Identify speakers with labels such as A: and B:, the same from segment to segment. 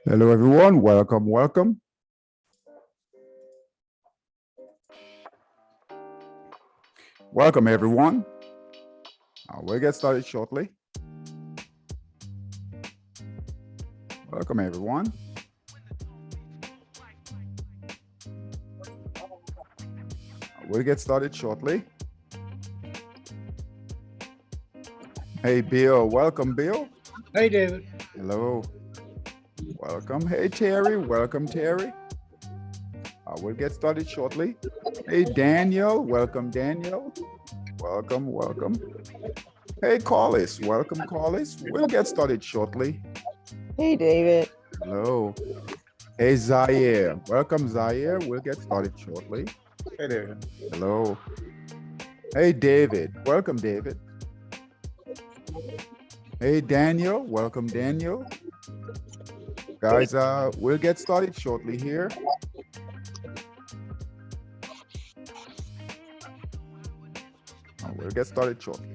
A: Hello, everyone. Welcome, welcome. Welcome, everyone. We'll get started shortly. Welcome, everyone. We'll get started shortly. Hey, Bill. Welcome, Bill.
B: Hey, David.
A: Hello. Welcome. Hey, Terry. Welcome, Terry. We'll get started shortly. Hey, Daniel. Welcome, Daniel. Welcome, welcome. Hey, Collis. Welcome, Collis. We'll get started shortly.
C: Hey, David.
A: Hello. Hey, Zaire. Welcome, Zaire. We'll get started shortly.
B: Hey, David.
A: Hello. Hey, David. Welcome, David. Hey, Daniel. Welcome, Daniel. Guys, we'll get started shortly here. We'll get started shortly.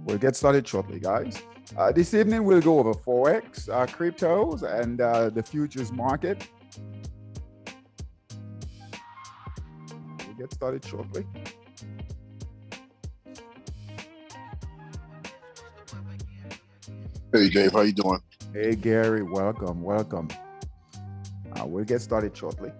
A: We'll get started shortly, guys. This evening, we'll go over Forex, cryptos, and the futures market. We'll get started shortly.
D: Hey, Dave, how you doing?
A: Hey, Gary, welcome, welcome. We'll get started shortly.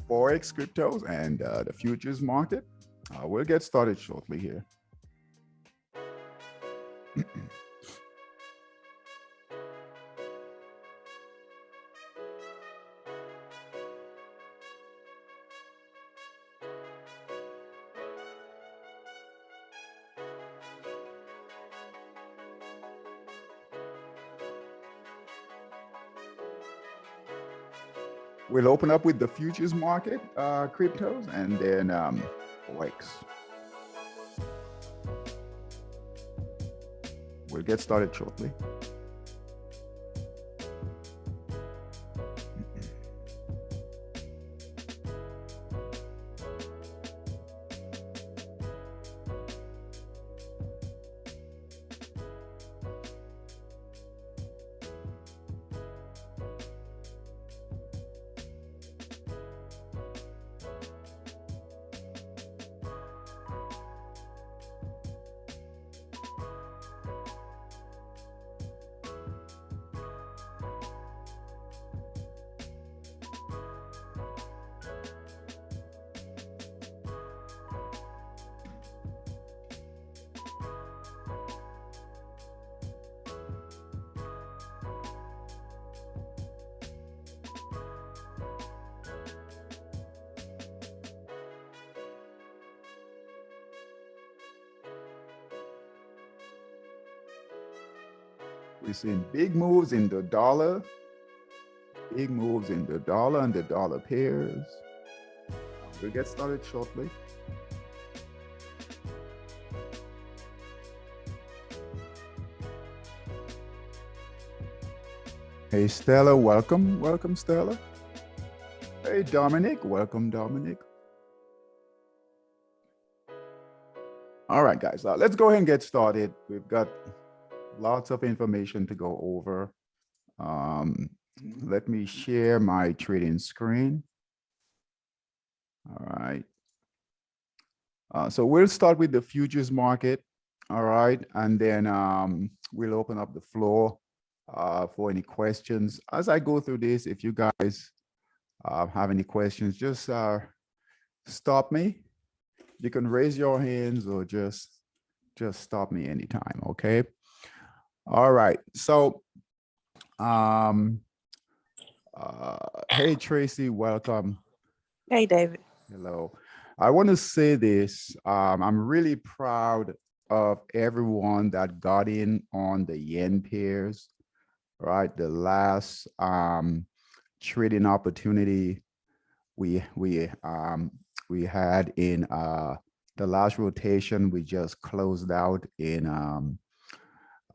A: Forex, cryptos, and the futures market. We'll get started shortly here. We'll open up with the futures market, cryptos, and then Forex. We'll get started shortly. We're seeing big moves in the dollar, big moves in the dollar and the dollar pairs. We'll get started shortly. Hey, Stella, welcome. Welcome, Stella. Hey, Dominic, welcome, Dominic. All right, guys, let's go ahead and get started. We've got lots of information to go over. Let me share my trading screen. All right. So we'll start with the futures market. All right. And then we'll open up the floor for any questions. As I go through this, if you guys have any questions, just stop me. You can raise your hands or just stop me anytime. Okay. All right. So Hey, Tracy, welcome.
C: Hey, David.
A: Hello. I want to say this. I'm really proud of everyone that got in on the yen pairs, right? The last trading opportunity we had in the last rotation we just closed out in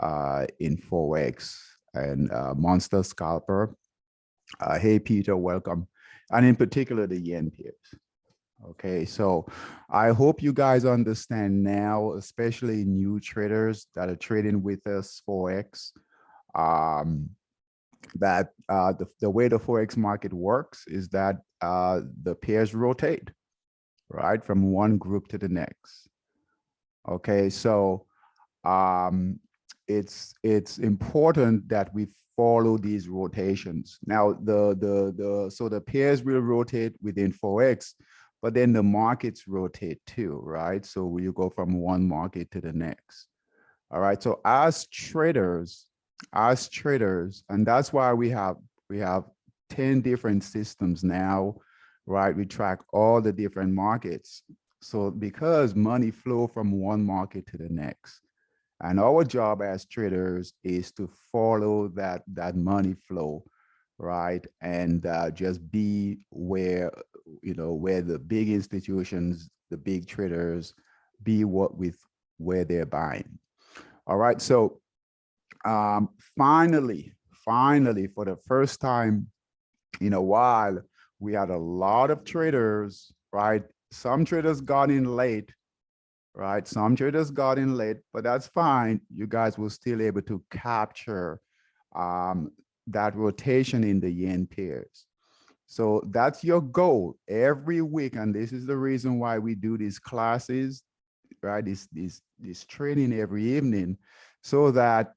A: Forex and Monster Scalper. Hey, Peter, welcome. And in particular, the yen pairs. Okay, so I hope you guys understand now, especially new traders that are trading with us Forex, that the way the Forex market works is that the pairs rotate, right, from one group to the next. Okay, so um, it's important that we follow these rotations. Now, so the pairs will rotate within Forex, but then the markets rotate too, right? So you go from one market to the next. All right. So as traders, and that's why we have 10 different systems now, right? We track all the different markets. So because money flow from one market to the next. And our job as traders is to follow that money flow, right? And just be where, where the big institutions, the big traders, be where they're buying. All right. So finally, for the first time in a while, we had a lot of traders, right? Some traders got in late, right? Some traders got in late, but that's fine. You guys will still able to capture that rotation in the yen pairs. So that's your goal every week. And this is the reason why we do these classes, right? This training every evening, so that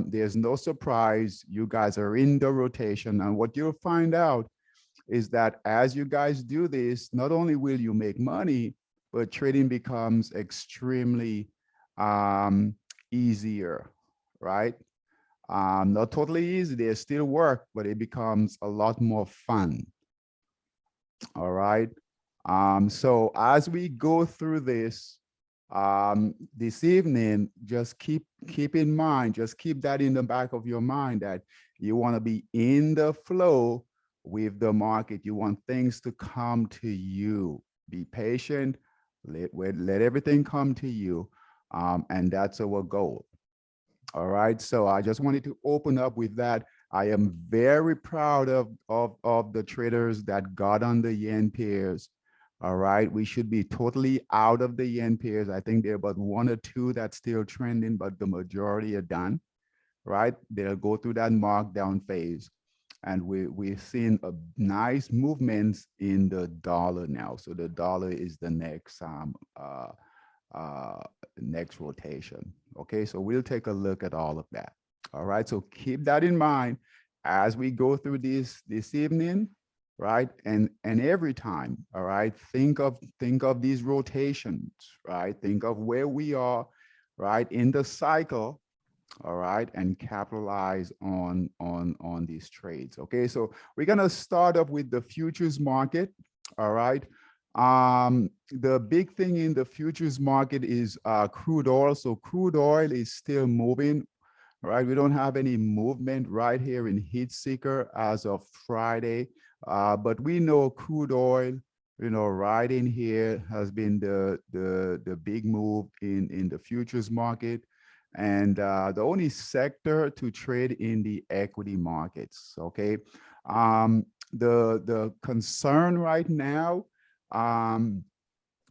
A: there's no surprise. You guys are in the rotation. And what you'll find out is that as you guys do this, not only will you make money, but trading becomes extremely easier, right? Not totally easy, there's still work, but it becomes a lot more fun. All right. So as we go through this evening, just keep in mind, just keep that in the back of your mind, that you want to be in the flow with the market. You want things to come to you. Be patient, let everything come to you. And that's our goal. All right, so I just wanted to open up with that. I am very proud of the traders that got on the yen pairs. All right, we should be totally out of the yen pairs. I think there are about one or two that's still trending, but the majority are done, right? They'll go through that markdown phase. And we've seen a nice movements in the dollar now. So the dollar is the next rotation. Okay, so we'll take a look at all of that. All right, so keep that in mind as we go through this evening, right? And every time, all right, think of these rotations, right? Think of where we are, right, in the cycle, all right, and capitalize on these trades. Okay, so we're gonna start up with the futures market. All right, the big thing in the futures market is crude oil. So crude oil is still moving. All right, we don't have any movement right here in heat seeker as of Friday, but we know crude oil, right in here has been the big move in the futures market. And the only sector to trade in the equity markets. Okay, the concern right now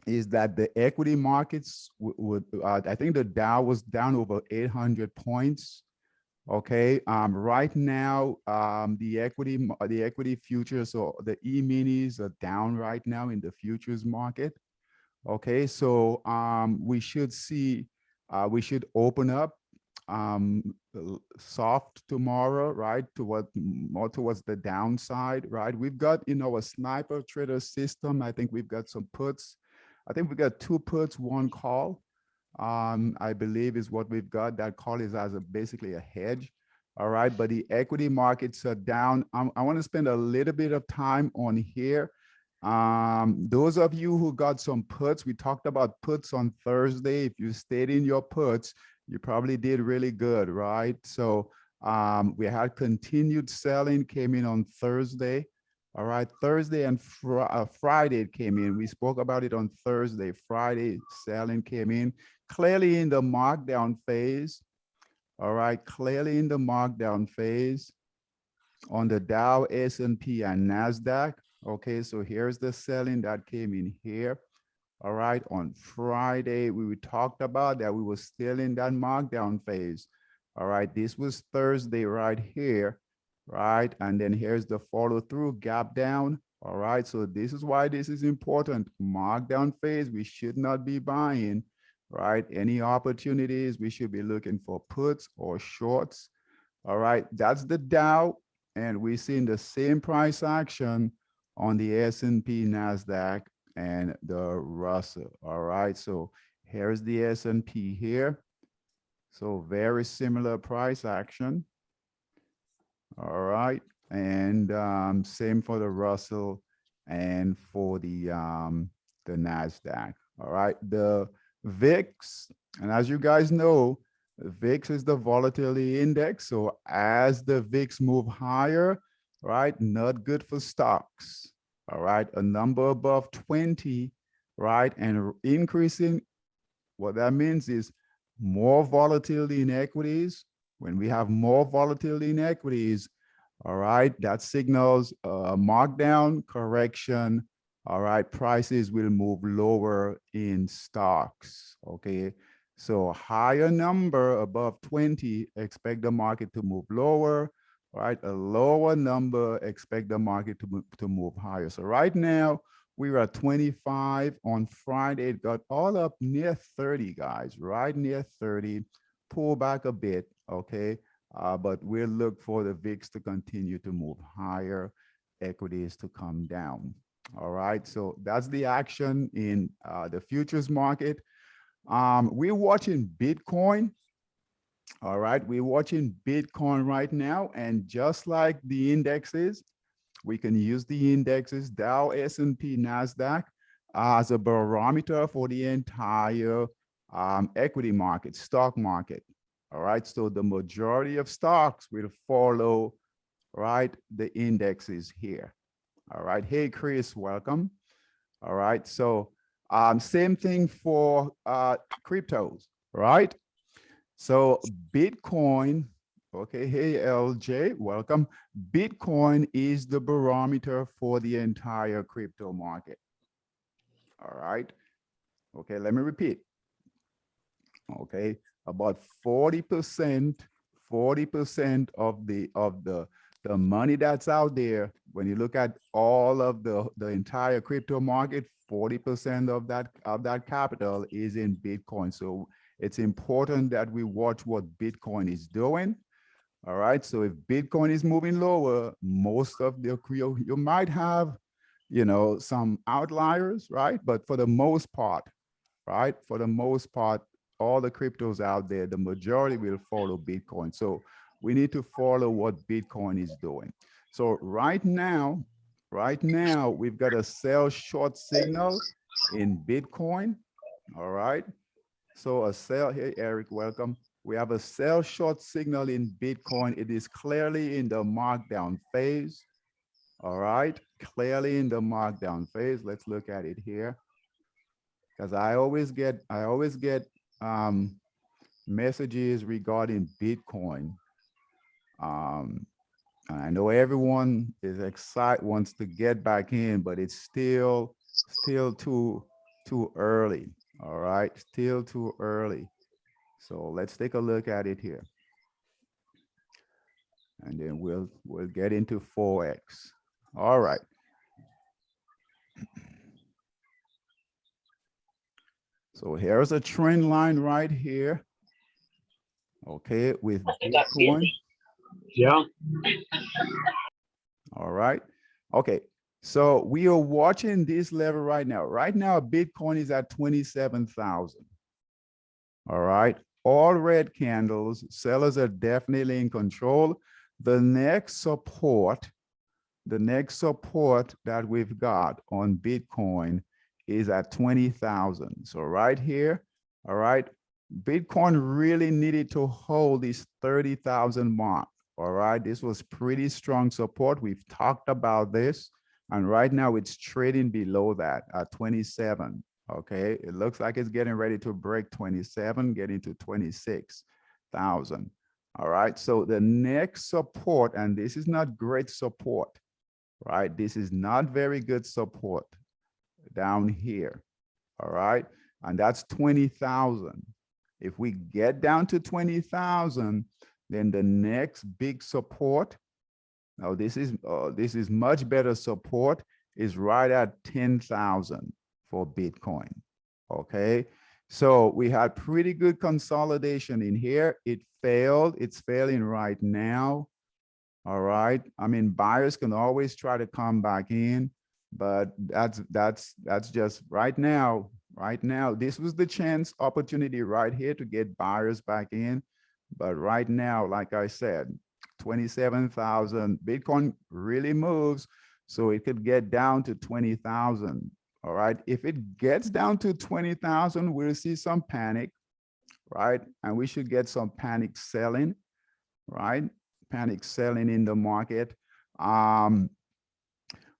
A: is that the equity markets would I think the Dow was down over 800 points. Okay, right now the equity futures, or the E-minis, are down right now in the futures market. Okay, so we should see, we should open up soft tomorrow, right? More towards the downside, right? We've got in our sniper trader system, I think we've got some puts. I think we got 2 puts, 1 call. I believe is what we've got. That call is as basically a hedge. All right, but the equity markets are down. I want to spend a little bit of time on here. Those of you who got some puts, we talked about puts on Thursday. If you stayed in your puts, you probably did really good, right? So we had continued selling came in on Thursday. All right, Thursday and Friday it came in. We spoke about it on Thursday. Friday selling came in clearly in the markdown phase. All right, clearly in the markdown phase on the Dow, S&P, and NASDAQ. Okay, so here's the selling that came in here. All right, on Friday, we talked about that we were still in that markdown phase. All right, this was Thursday right here, right? And then here's the follow through, gap down. All right, so this is why this is important. Markdown phase, we should not be buying, right? Any opportunities, we should be looking for puts or shorts. All right, that's the Dow, and we're seeing the same price action on the S&P, NASDAQ, and the Russell. All right, so here's the S&P here. So very similar price action. All right, and same for the Russell and for the NASDAQ. All right, the VIX, and as you guys know, the VIX is the volatility index. So as the VIX move higher, right, not good for stocks. All right, a number above 20, right, and increasing, what that means is more volatility in equities. When we have more volatility in equities, all right, that signals a markdown correction. All right, prices will move lower in stocks. Okay, so higher number above 20, expect the market to move lower. Right, a lower number, expect the market to move higher. So right now, we were at 25 on Friday. It got all up near 30, guys, right near 30. Pull back a bit, okay? But we'll look for the VIX to continue to move higher, equities to come down. All right, so that's the action in the futures market. We're watching Bitcoin. All right, we're watching Bitcoin right now, and just like the indexes, we can use the indexes, Dow, S&P, NASDAQ, as a barometer for the entire equity market, stock market. All right, so the majority of stocks will follow, right, the indexes here. All right, hey, Chris, welcome. All right, so same thing for cryptos, right? So Bitcoin, okay, hey LJ, welcome. Bitcoin is the barometer for the entire crypto market. All right, okay, let me repeat. Okay, about 40% of the money that's out there, when you look at all of the entire crypto market, 40% of that capital is in Bitcoin. So it's important that we watch what Bitcoin is doing. All right, so if Bitcoin is moving lower, most of the you might have, you know, some outliers, right? But for the most part, right, for the most part, all the cryptos out there, the majority will follow Bitcoin. So we need to follow what Bitcoin is doing. So right now, we've got a sell short signal in Bitcoin. All right. So a sell here, Eric, welcome. We have a sell short signal in Bitcoin. It is clearly in the markdown phase. All right, clearly in the markdown phase. Let's look at it here, because I always get messages regarding Bitcoin. I know everyone is excited, wants to get back in, but it's still too early. All right, still too early. So let's take a look at it here, and then we'll get into Forex. All right. So here's a trend line right here. Okay, with Bitcoin.
D: Yeah.
A: All right. Okay. So we are watching this level right now. Right now, Bitcoin is at 27,000. All right. all red candles. Sellers are definitely in control. The next support that we've got on Bitcoin is at 20,000. So right here, all right, Bitcoin really needed to hold this 30,000 mark. All right, this was pretty strong support. We've talked about this, and right now it's trading below that at 27. Okay, it looks like it's getting ready to break 27, getting to 26,000. All right, so the next support, and this is not great support, right? This is not very good support down here. All right, and that's 20,000. If we get down to 20,000, then the next big support, now this is much better support, is right at 10,000 for Bitcoin. Okay, so we had pretty good consolidation in here. It failed. It's failing right now. All right, I mean, buyers can always try to come back in, but that's just right now. Right now, this was the chance opportunity right here to get buyers back in. But right now, like I said, 27,000, Bitcoin really moves. So it could get down to 20,000. All right. If it gets down to 20,000, we'll see some panic, right? And we should get some panic selling, right? Panic selling in the market.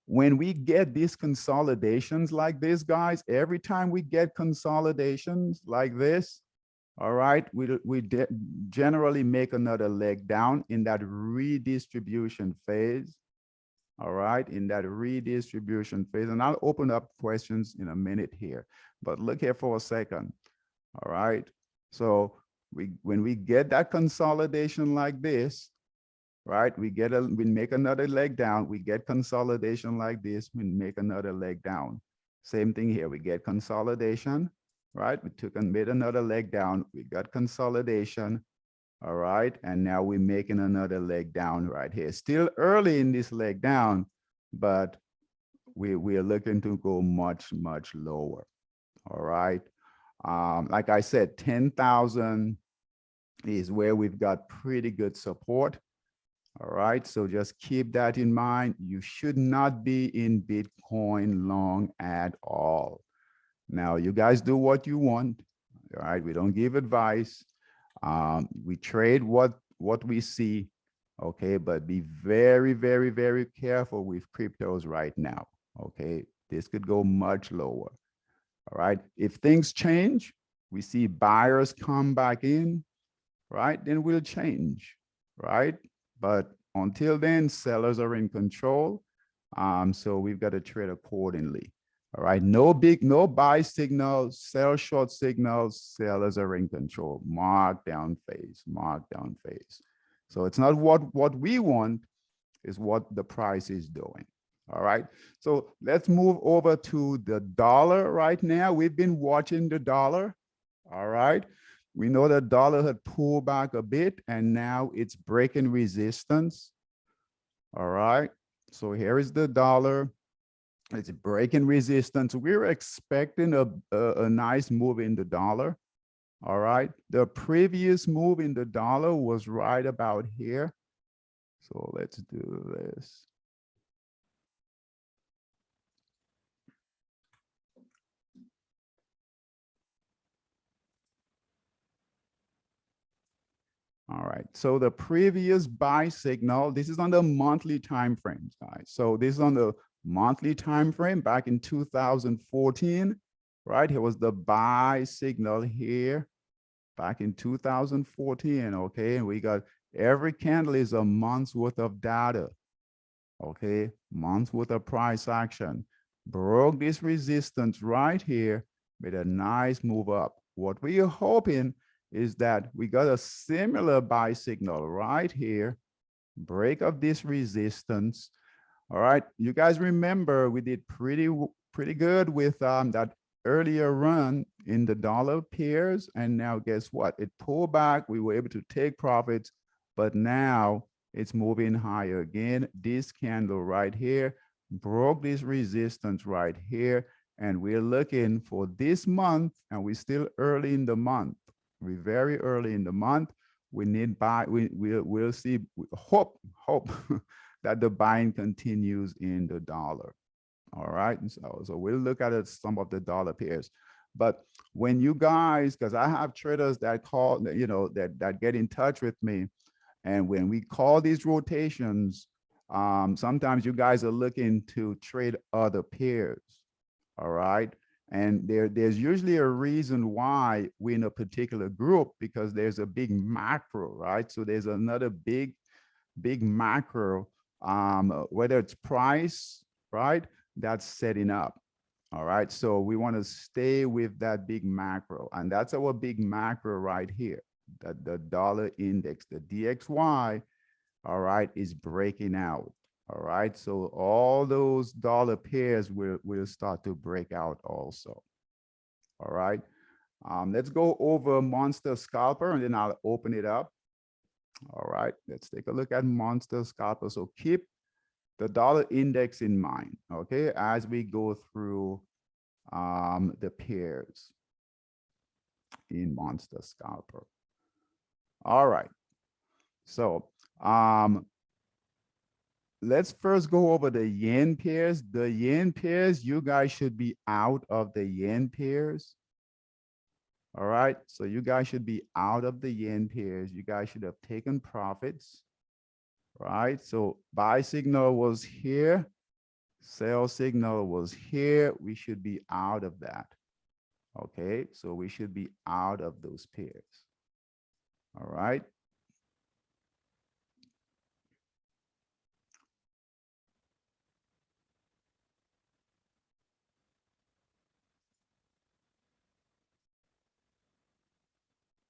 A: When we get these consolidations like this, guys, every time we get consolidations like this, all right, we generally make another leg down in that redistribution phase. All right, in that redistribution phase. And I'll open up questions in a minute here, but look here for a second. All right, so when we get that consolidation like this, right, we make another leg down, we get consolidation like this, we make another leg down. Same thing here, we get consolidation, right? We took and made another leg down, we got consolidation, all right? And now we're making another leg down right here. Still early in this leg down, but we are looking to go much, much lower, all right? Like I said, 10,000 is where we've got pretty good support. All right, so just keep that in mind. You should not be in Bitcoin long at all. Now, you guys do what you want. All right, we don't give advice. We trade what we see. Okay, but be very, very, very careful with cryptos right now. Okay, this could go much lower. All right, if things change, we see buyers come back in, right? Then we'll change, right? But until then, sellers are in control. So we've got to trade accordingly. All right, no buy signals, sell short signals, sellers are in control. Markdown phase, markdown phase. So it's not what we want, is what the price is doing. All right, so let's move over to the dollar right now. We've been watching the dollar. All right. We know the dollar had pulled back a bit and now it's breaking resistance. All right, so here is the dollar. It's breaking resistance. We're expecting a nice move in the dollar. All right, the previous move in the dollar was right about here. So let's do this. All right, so the previous buy signal, this is on the monthly time frames, guys. So this is on the monthly time frame back in 2014, right? Here was the buy signal here back in 2014, okay? And we got every candle is a month's worth of data, okay? Month's worth of price action. Broke this resistance right here, made a nice move up. What we are hoping is that we got a similar buy signal right here, break of this resistance. All right, you guys remember we did pretty good with that earlier run in the dollar pairs, and now guess what? It pulled back, we were able to take profits, but now it's moving higher again. This candle right here broke this resistance right here, and we're looking for this month, and we're still early in the month. We're very early in the month. We need buy. We'll see. Hope that the buying continues in the dollar. All right. And so we'll look at it, some of the dollar pairs. But when you guys, because I have traders that call, that get in touch with me, and when we call these rotations, sometimes you guys are looking to trade other pairs. All right. And there's usually a reason why we're in a particular group, because there's a big macro, right? So there's another big macro, whether it's price, right? That's setting up. All right. So we want to stay with that big macro. And that's our big macro right here. That the dollar index, the DXY, all right, is breaking out. All right. So all those dollar pairs will start to break out also. All right. Let's go over Monster Scalper, and then I'll open it up. All right. Let's take a look at Monster Scalper. So keep the dollar index in mind, okay, as we go through the pairs in Monster Scalper. All right. So let's first go over the yen pairs. The yen pairs, you guys should be out of the yen pairs. All right. So you guys should be out of the yen pairs. You guys should have taken profits. Right. So buy signal was here. Sell signal was here. We should be out of that. Okay. So we should be out of those pairs. All right.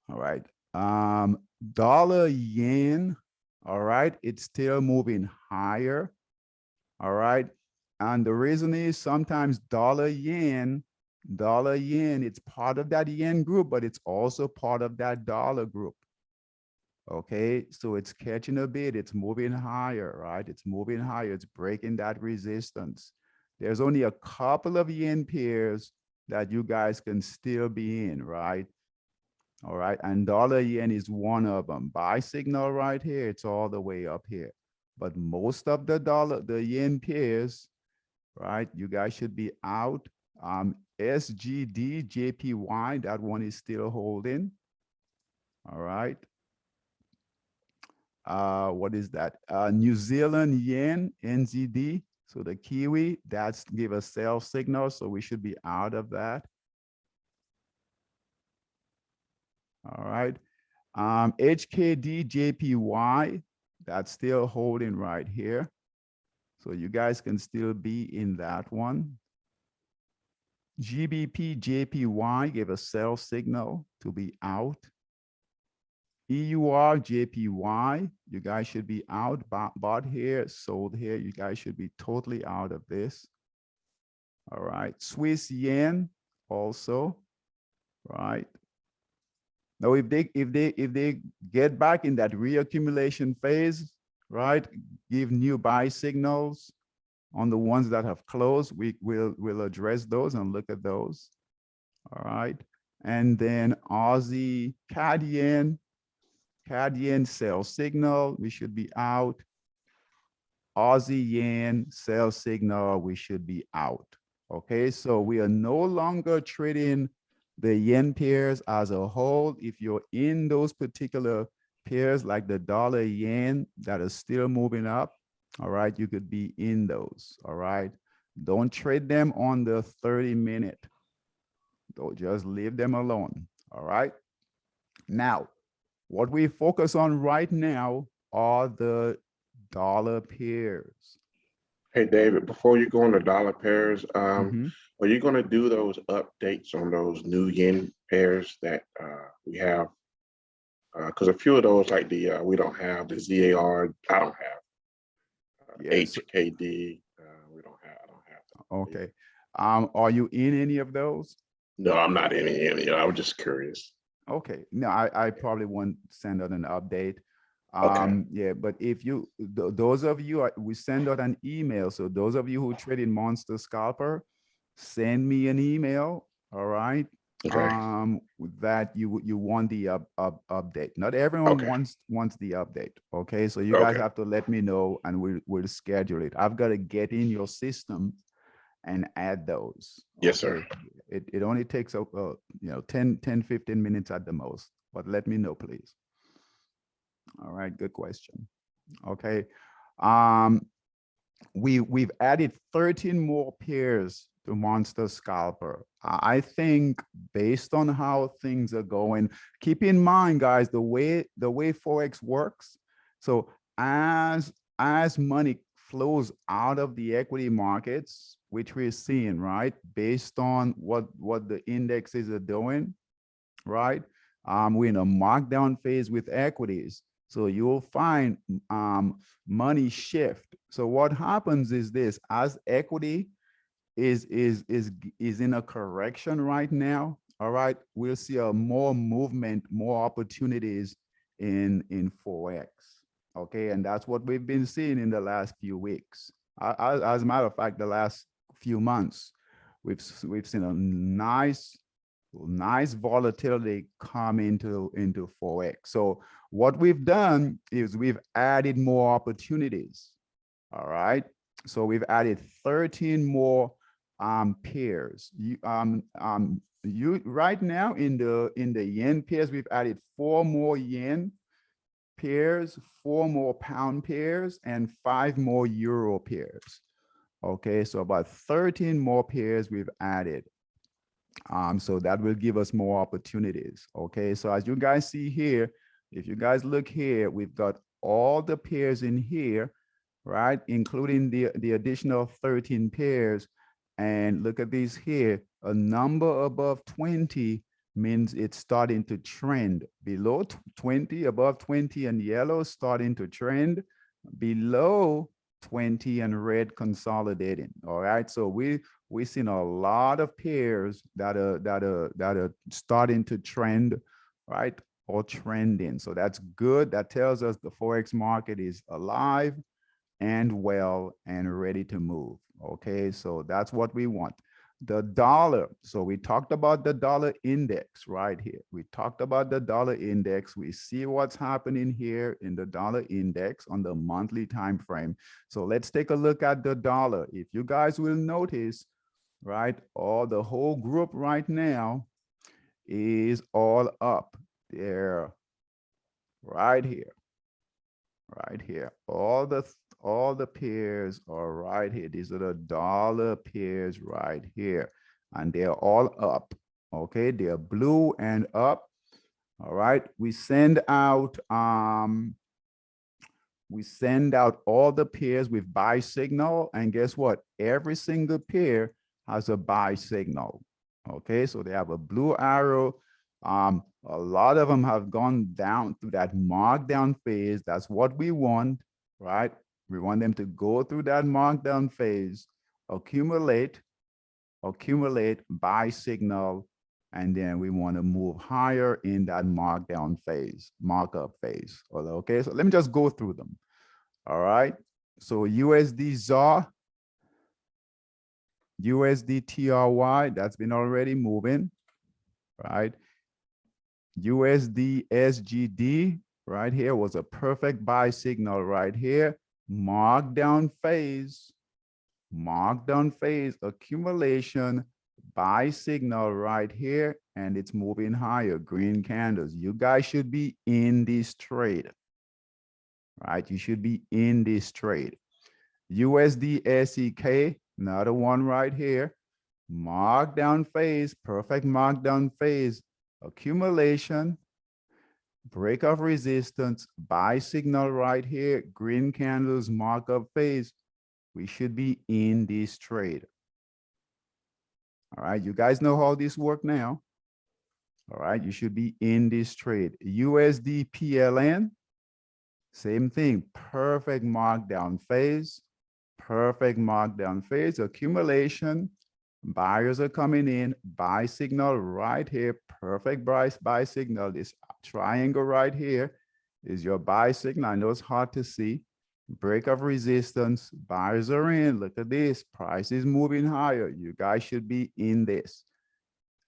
A: All right. Dollar yen. All right. It's still moving higher. All right. And the reason is sometimes dollar yen, it's part of that yen group, but it's also part of that dollar group. Okay. So it's catching a bit. It's moving higher, right? It's moving higher. It's breaking that resistance. There's only a couple of yen pairs that you guys can still be in, right? All right. And dollar yen is one of them. Buy signal right here. It's all the way up here. But most of the yen pairs, right? You guys should be out. SGD, JPY, that one is still holding. All right. What is that? New Zealand yen, NZD. So the Kiwi, that's give a sell signal. So we should be out of that. All right. HKD, JPY, that's still holding right here. So you guys can still be in that one. GBP, JPY gave a sell signal to be out. EUR, JPY, you guys should be out. Bought here, sold here. You guys should be totally out of this. All right. Swiss yen also, right? Now, if they get back in that reaccumulation phase, right, give new buy signals on the ones that have closed, we'll address those and look at those. All right. And then Aussie CAD yen sell signal, we should be out. Aussie yen sell signal, we should be out. Okay, so we are no longer trading the yen pairs as a whole. If you're in those particular pairs like the dollar yen that are still moving up, all right, you could be in those. All right, don't trade them on the 30-minute. Don't just leave them alone. All right. Now, what we focus on right now are the dollar pairs.
D: Hey, David, before you go on the dollar pairs, are you going to do those updates on those new yen pairs that we have? Because a few of those, like the we don't have the ZAR, I don't have
A: Yes.
D: HKD, we don't have. I don't have them.
A: Okay. Are you in any of those?
D: No, I'm not in any. I was just curious.
A: Okay. No, I probably won't send out an update.
D: Okay.
A: Yeah, but if you, those of you, we send out an email. So those of you who trade in Monster Scalper, send me an email. All right.
D: Okay.
A: that you want the update. Not everyone
D: Okay.
A: wants the update. Okay, so you guys
D: Okay.
A: have to let me know, and we'll schedule it. I've got to get in your system and add those.
D: Yes, sir.
A: Okay, it only takes 10-15 minutes at the most, but let me know, please. All right, good question. Okay, we've added 13 more pairs to Monster Scalper. I think based on how things are going, keep in mind, guys, the way Forex works. So as money flows out of the equity markets, which we're seeing, right, based on what the indexes are doing, right? We're in a markdown phase with equities. So you'll find money shift. So what happens is this: as equity is in a correction right now, all right, we'll see a more movement, more opportunities in Forex. Okay, and that's what we've been seeing in the last few weeks. As a matter of fact, the last few months, we've seen a nice volatility come into Forex. So what we've done is we've added more opportunities. All right. So we've added 13 more pairs. You right now in the yen pairs, we've added 4 more yen pairs, 4 more pound pairs, and 5 more euro pairs. Okay, so about 13 more pairs we've added. So that will give us more opportunities. Okay, so as you guys see here, if you guys look here, we've got all the pairs in here, right? Including the additional 13 pairs. And look at these here, a number above 20 means it's starting to trend. Below 20, above 20 and yellow starting to trend. Below 20 and red consolidating. All right, so we've seen a lot of pairs that are starting to trend, right, or trending. So that's good. That tells us the Forex market is alive and well and ready to move. Okay, so that's what we want. The dollar. So we talked about the dollar index right here. We talked about the dollar index. We see what's happening here in the dollar index on the monthly time frame. So let's take a look at the dollar. If you guys will notice, right, the whole group right now is all up there, right here, right here. All the pairs are right here. These are the dollar pairs right here, and they're all up. Okay, they're blue and up. All right, we send out all the pairs with buy signal, and guess what? Every single pair has a buy signal. Okay, so they have a blue arrow. A lot of them have gone down through that markdown phase. That's what we want, right? We want them to go through that markdown phase, accumulate, buy signal, and then we want to move higher in that markdown phase, markup phase. Okay, so let me just go through them. All right, so USD ZAR, USD TRY, that's been already moving, right? USD SGD right here was a perfect buy signal right here. Markdown phase, accumulation, buy signal right here, and it's moving higher, green candles. You guys should be in this trade, right? You should be in this trade. USD SEK, another one right here. Markdown phase, perfect markdown phase, accumulation, break of resistance, buy signal right here, green candles, markup phase. We should be in this trade. All right, you guys know how this works now. All right, you should be in this trade. USD PLN, same thing, perfect markdown phase, accumulation, buyers are coming in, buy signal right here, perfect buy signal. This triangle right here is your buy signal. I know it's hard to see. Break of resistance, buyers are in. Look at this, price is moving higher. You guys should be in this.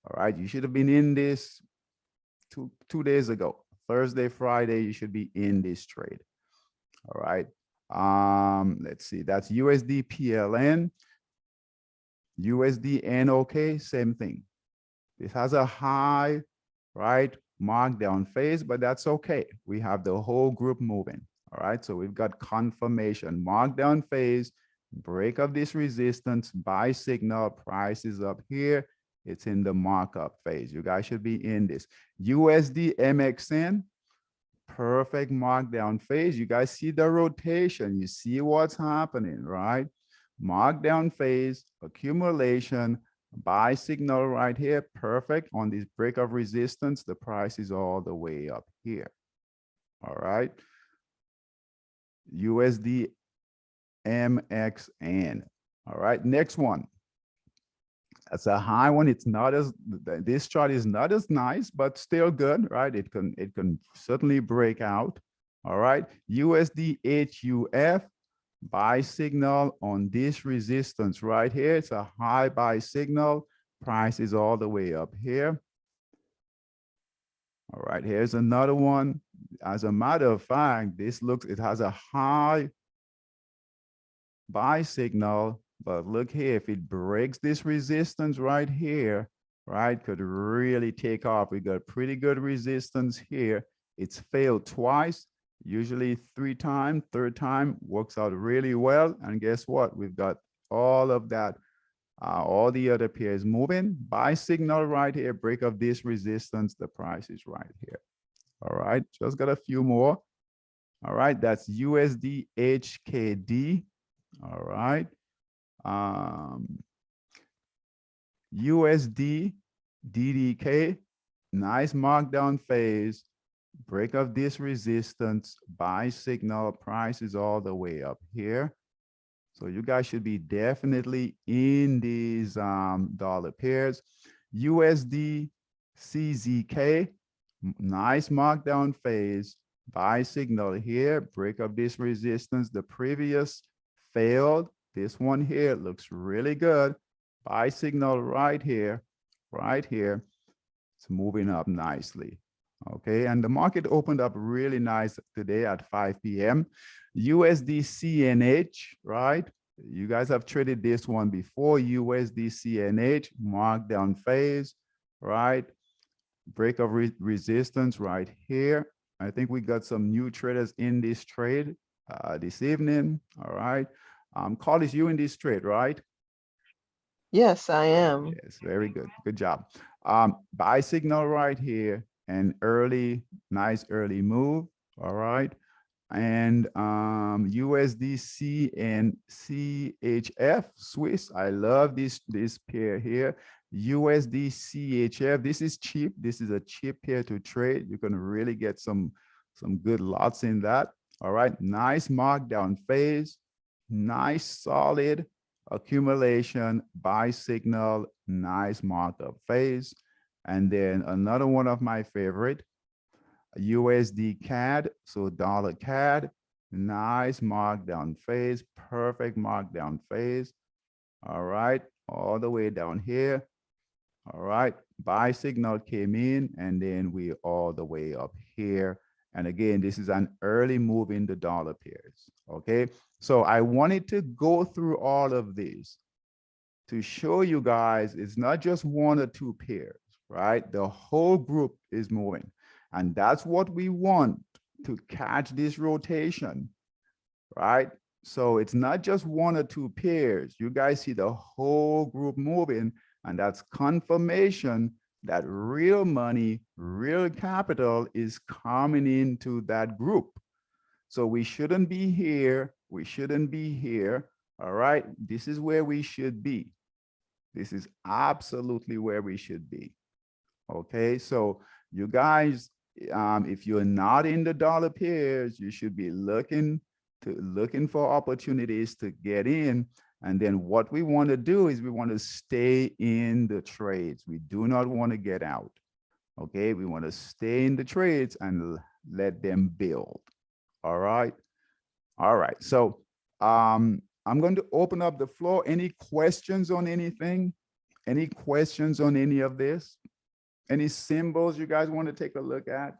A: All right, you should have been in this two days ago. Thursday, Friday, you should be in this trade. All right. Let's see. That's USD PLN, USD NOK, same thing. This has a high, right, markdown phase, but that's okay. We have the whole group moving. All right. So we've got confirmation, markdown phase, break of this resistance, buy signal, price is up here. It's in the markup phase. You guys should be in this. USD MXN, perfect markdown phase. You guys see the rotation. You see what's happening, right? Markdown phase, accumulation, buy signal right here. Perfect. On this break of resistance, the price is all the way up here. All right. USD MXN. All right. Next one. That's a high one. It's not as, this chart is not as nice, but still good, right? It can certainly break out. All right. USD HUF, buy signal on this resistance right here. It's a high buy signal. Price is all the way up here. All right. Here's another one. As a matter of fact, this looks, it has a high buy signal. But look here, if it breaks this resistance right here, right, could really take off. We got pretty good resistance here. It's failed twice, usually 3 times, third time works out really well. And guess what? We've got all of that, all the other pairs moving. Buy signal right here, break of this resistance, the price is right here. All right, just got a few more. All right, that's USD HKD. All right. USD DDK, nice markdown phase, break of this resistance, buy signal, price is all the way up here. So you guys should be definitely in these dollar pairs. USD CZK, nice markdown phase, buy signal here, break of this resistance. The previous failed. This one here looks really good. Buy signal right here, right here. It's moving up nicely. Okay, and the market opened up really nice today at 5 p.m. USD CNH, right? You guys have traded this one before. USD CNH, markdown phase, right? Break of resistance right here. I think we got some new traders in this trade this evening. All right. Carl, is you in this trade, right?
C: Yes, I am.
A: Yes, very good. Good job. Buy signal right here, and nice early move. All right. And USDC and CHF Swiss. I love this pair here. USD CHF. This is cheap. This is a cheap pair to trade. You're gonna really get some good lots in that. All right. Nice markdown phase. Nice solid accumulation, buy signal, nice markup phase. And then another one of my favorite, USD CAD, so dollar CAD, nice markdown phase, perfect markdown phase. All right, all the way down here. All right, buy signal came in, and then we all the way up here. And again, this is an early move in the dollar pairs. Okay, so I wanted to go through all of these to show you guys it's not just 1 or 2 pairs, right? The whole group is moving. And that's what we want to catch this rotation, right? So it's not just 1 or 2 pairs. You guys see the whole group moving, and that's confirmation that real money, real capital is coming into that group. So we shouldn't be here. We shouldn't be here. All right. This is where we should be. This is absolutely where we should be. Okay. So you guys, if you're not in the dollar pairs, you should be looking for opportunities to get in. And then what we want to do is we want to stay in the trades. We do not want to get out. Okay, we want to stay in the trades and let them build. All right. All right. So I'm going to open up the floor. Any questions on anything? Any questions on any of this? Any symbols you guys want to take a look at?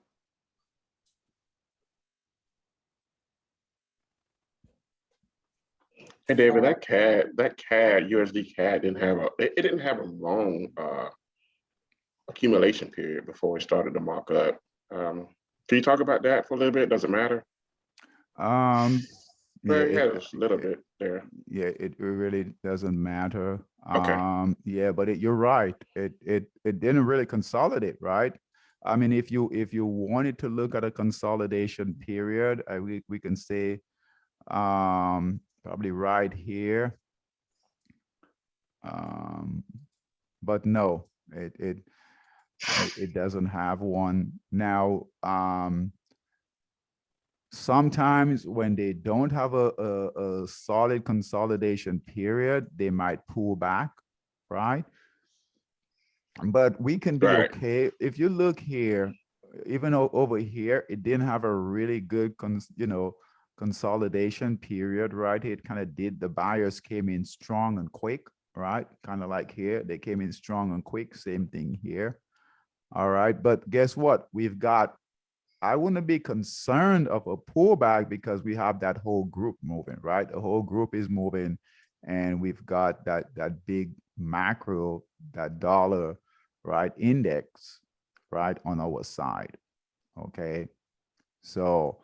D: Hey, David, that USD CAD didn't have it didn't have a long accumulation period before it started to mark up. Can you talk about that for a little bit? Does it matter?
A: Yeah,
D: It had just a little bit there.
A: yeah, it really doesn't matter.
D: Okay.
A: Yeah, but you're right. It didn't really consolidate, right? I mean, if you wanted to look at a consolidation period, we can say probably right here. But no, it doesn't have one. Now, sometimes when they don't have a solid consolidation period, they might pull back, right? But we can be
D: Right.
A: okay. If you look here, even over here, it didn't have a really good, consolidation period, right? It kind of did. The buyers came in strong and quick, right? Kind of like here, they came in strong and quick. Same thing here. All right, but guess what? We've got, I wouldn't be concerned of a pullback because we have that whole group moving, right? The whole group is moving, and we've got that big macro, that dollar, right, index, right, on our side. Okay, so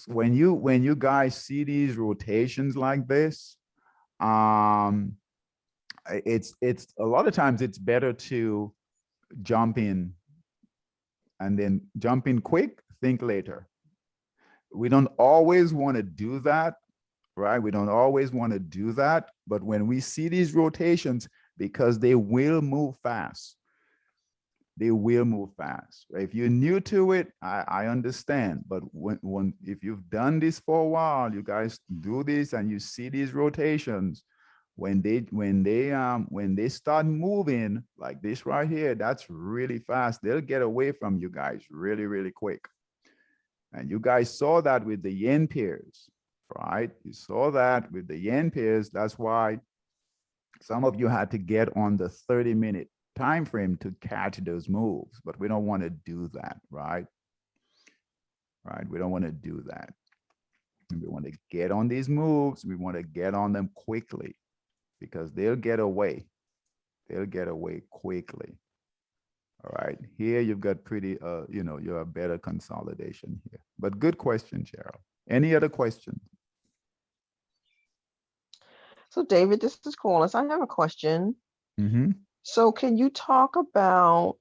A: when you guys see these rotations like this, it's a lot of times it's better to jump in, and then jump in quick, think later. We don't always want to do that, right? We don't always want to do that, but when we see these rotations, because they will move fast, they will move fast. If you're new to it, I understand, but if you've done this for a while, you guys do this and you see these rotations, when they start moving like this right here, that's really fast. They'll get away from you guys really, really quick. And you guys saw that with the yen pairs, right? You saw that with the yen pairs. That's why some of you had to get on the 30-minute time frame to catch those moves, but we don't want to do that, right? Right, we don't want to do that. We want to get on these moves. We want to get on them quickly, because they'll get away. They'll get away quickly. All right, here you've got pretty, you're a better consolidation here. But good question, Cheryl. Any other questions?
C: So David, this is Corliss. I have a question.
A: Mm-hmm.
C: So can you talk about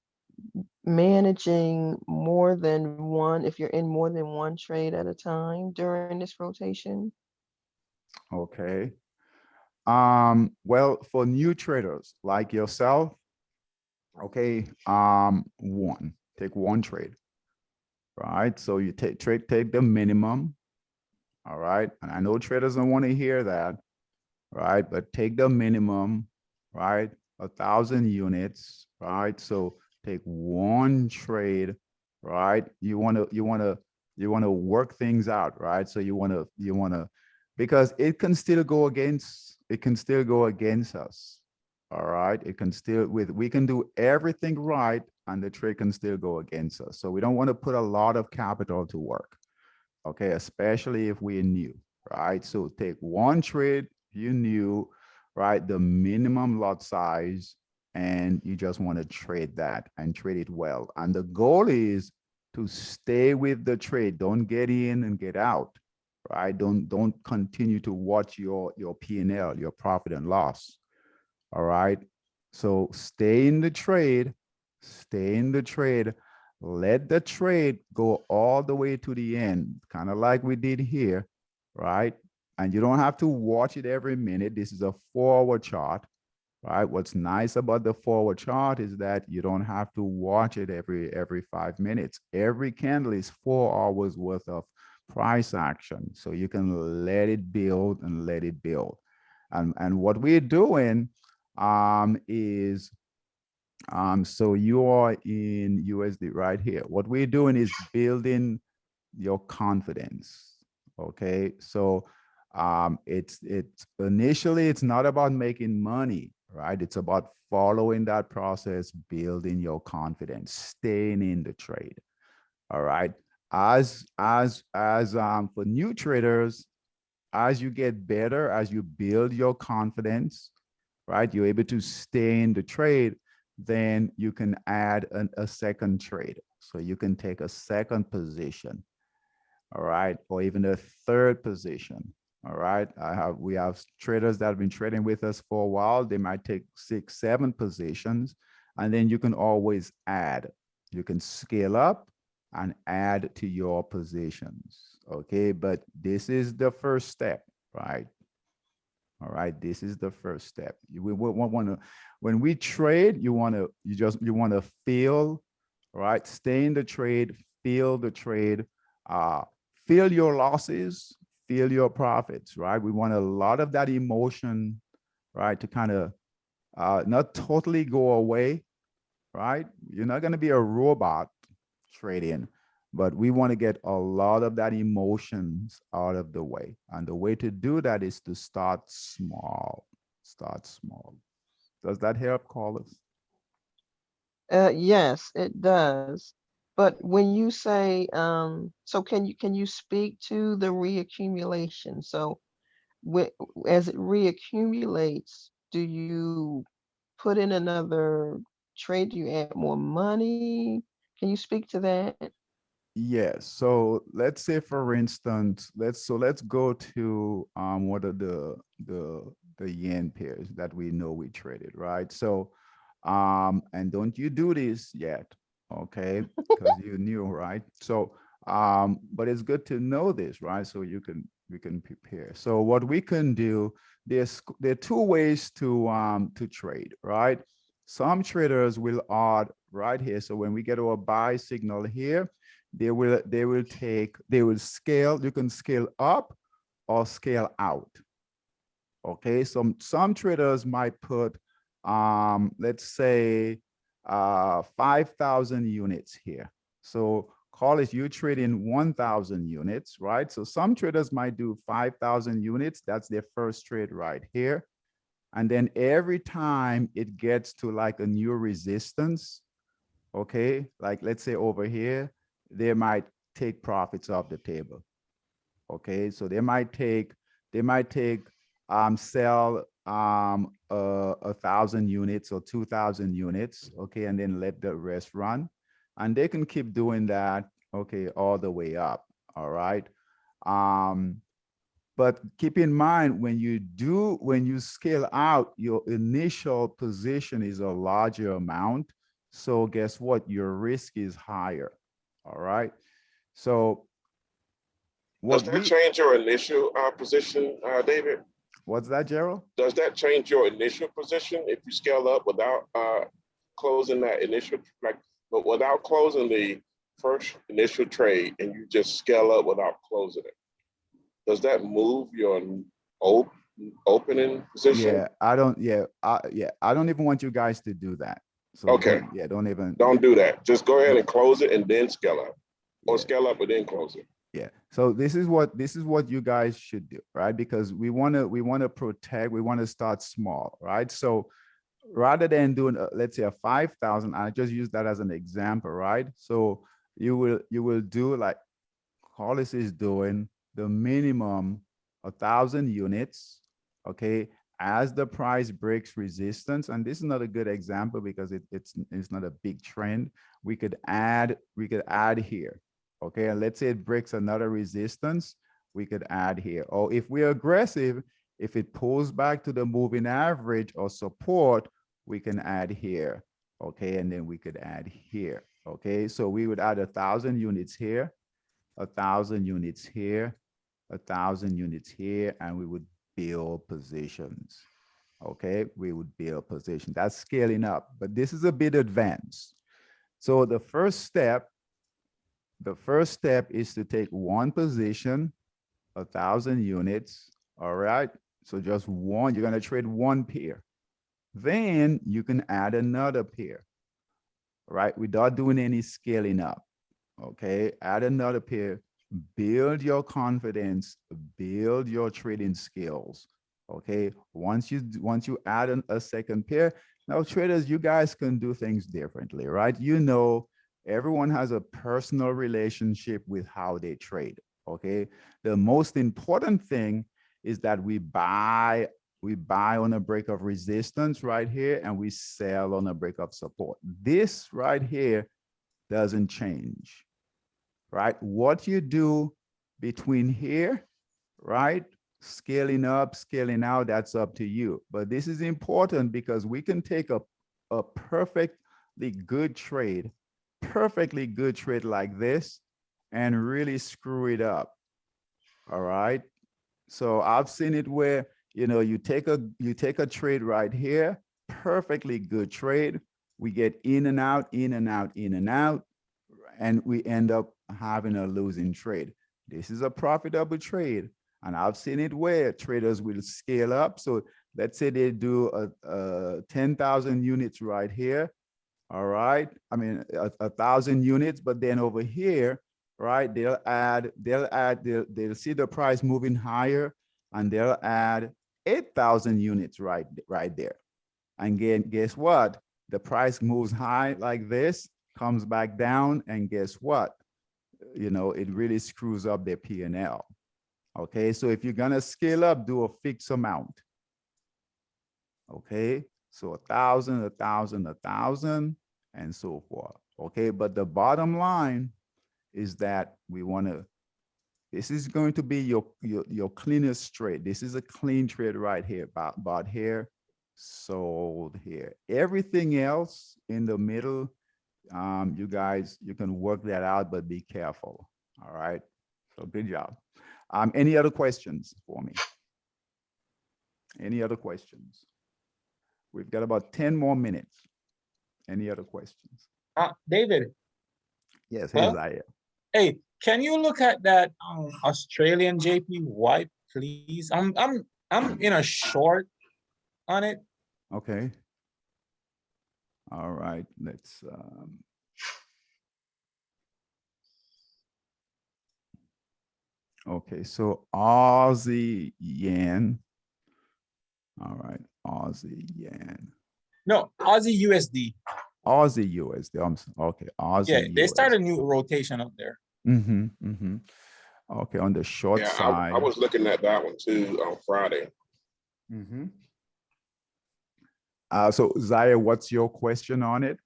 C: managing more than one, if you're in more than one trade at a time during this rotation?
A: Okay. Well, for new traders like yourself, okay, take one trade, right? So you take the minimum, all right? And I know traders don't want to hear that, right? But take the minimum, right? 1,000 units, right? So take one trade, right? You want to work things out, right? So you want to, because it can still go against us. All right, it can still, we can do everything right and the trade can still go against us. So we don't want to put a lot of capital to work, okay, especially if we're new, right? So take one trade, you new, right, the minimum lot size, and you just want to trade that and trade it well. And the goal is to stay with the trade. Don't get in and get out, right? Don't continue to watch your P&L, your profit and loss. All right. So stay in the trade, let the trade go all the way to the end, kind of like we did here, right? And you don't have to watch it every minute. This is a forward chart, right? What's nice about the forward chart is that you don't have to watch it every 5 minutes. Every candle is 4 hours worth of price action. So you can let it build and let it build. And what we're doing is, so you are in USD right here. What we're doing is building your confidence. Okay, so it's initially it's not about making money, right? It's about following that process, building your confidence, staying in the trade. All right. For new traders, as you get better, as you build your confidence, right, you're able to stay in the trade, then you can add a second trade. So you can take a second position, all right, or even a third position. All right. We have traders that have been trading with us for a while. They might take 6, 7 positions, and then you can always add. You can scale up and add to your positions. Okay. But this is the first step, right? All right. This is the first step. We want to, when we trade, you want to feel, right? Stay in the trade, feel the trade, feel your losses, feel your profits, right? We want a lot of that emotion, right? To kind of not totally go away, right? You're not going to be a robot trading, but we want to get a lot of that emotions out of the way. And the way to do that is to start small. Start small. Does that help, Carlos?
C: Yes, it does. But when you say, so can you speak to the reaccumulation? So as it reaccumulates, do you put in another trade? Do you add more money? Can you speak to that?
A: Yes. So let's say, for instance, let's go to what are the yen pairs that we know we traded, right? So and don't you do this yet, okay? Because you knew, right? So but it's good to know this, right? So we can prepare. So what we can do, there are 2 ways to trade, right? Some traders will add right here. So when we get our buy signal here, they will scale. You can scale up or scale out. Okay, some traders might put let's say 5,000 units here. So call it, you trade in 1,000 units, right? So some traders might do 5,000 units. That's their first trade right here. And then every time it gets to like a new resistance, okay, like let's say over here, they might take profits off the table. Okay, so they might take sell 1,000 units or 2,000 units, okay, and then let the rest run, and they can keep doing that, okay, all the way up. All right. But keep in mind, when you scale out, your initial position is a larger amount. So guess what? Your risk is higher. All right. So
D: Does that change your initial position, David?
A: What's that, Gerald?
D: Does that change your initial position if you scale up without closing that initial, but without closing the first initial trade, and you just scale up without closing it? Does that move your opening position?
A: Yeah, I don't. Yeah, I don't even want you guys to do that. So
D: okay, don't do that. Just go ahead and close it and then scale up, or scale up and then close it.
A: Yeah. So this is what you guys should do, right? Because we want to protect. We want to start small, right? So rather than doing let's say a 5,000, I just use that as an example, right? So you will do like Hollis is doing the minimum 1,000 units, okay, as the price breaks resistance. And this is not a good example because it's not a big trend. We could add here, okay, and let's say it breaks another resistance, we could add here. Or if we're aggressive, if it pulls back to the moving average or support, we can add here, okay, and then we could add here, okay. So we would add 1,000 units here, 1,000 units here, 1,000 units here, and we would build positions. Okay, we would build position. That's scaling up, but this is a bit advanced. So the first step is to take one position, 1,000 units. All right, so just one. You're gonna trade one pair. Then you can add another pair, right, without doing any scaling up. Okay, add another pair, build your confidence, build your trading skills. Okay, once you add a second pair, now traders, you guys can do things differently, right? You know, everyone has a personal relationship with how they trade. Okay, the most important thing is that we buy on a break of resistance right here, and we sell on a break of support. This right here doesn't change, right? What you do between here, right? Scaling up, scaling out, that's up to you. But this is important because we can take a perfectly good trade like this and really screw it up. All right. So I've seen it where, you know, you take a trade right here, perfectly good trade. We get in and out, in and out, in and out, and we end up having a losing trade. This is a profitable trade. And I've seen it where traders will scale up. So let's say they do a 10,000 units right here. All right. I mean, 1,000 units, but then over here, right, they'll see the price moving higher, and they'll add 8,000 units right there. And again, guess what? The price moves high like this, comes back down, and guess what? You know, it really screws up their P&L. Okay, so if you're gonna scale up, do a fixed amount. Okay, so 1,000, 1,000, 1,000, and so forth. Okay, but the bottom line is that we want to, this is going to be your cleanest trade. This is a clean trade right here, bought here, sold here. Everything else in the middle, you guys, you can work that out, but be careful. All right, so good job. Any other questions for me? Any other questions? We've got about 10 more minutes. Any other questions?
B: David,
A: Yes,
B: Well,
A: here's Isaiah.
B: hey, can you look at that Australian JPY, please? I'm in a short on it.
A: Okay. All right, let's okay, so Aussie yen. All right, Aussie yen.
B: No, Aussie USD.
A: Aussie USD. Okay, Aussie
B: Yeah, they
A: USD.
B: started a new rotation up there.
A: Okay, on the short
D: Yeah,
A: side.
D: I was looking at that one too on Friday.
A: So Zaya, what's your question on it?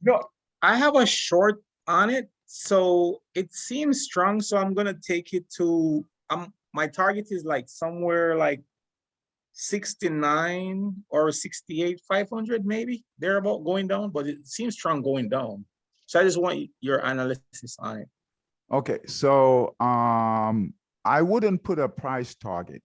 B: No, I have a short on it, so it seems strong. So I'm gonna take it to my target is like somewhere like 69 or 68, 500 maybe. They're about going down, but it seems strong going down. So I just want your analysis on it.
A: Okay, so I wouldn't put a price target.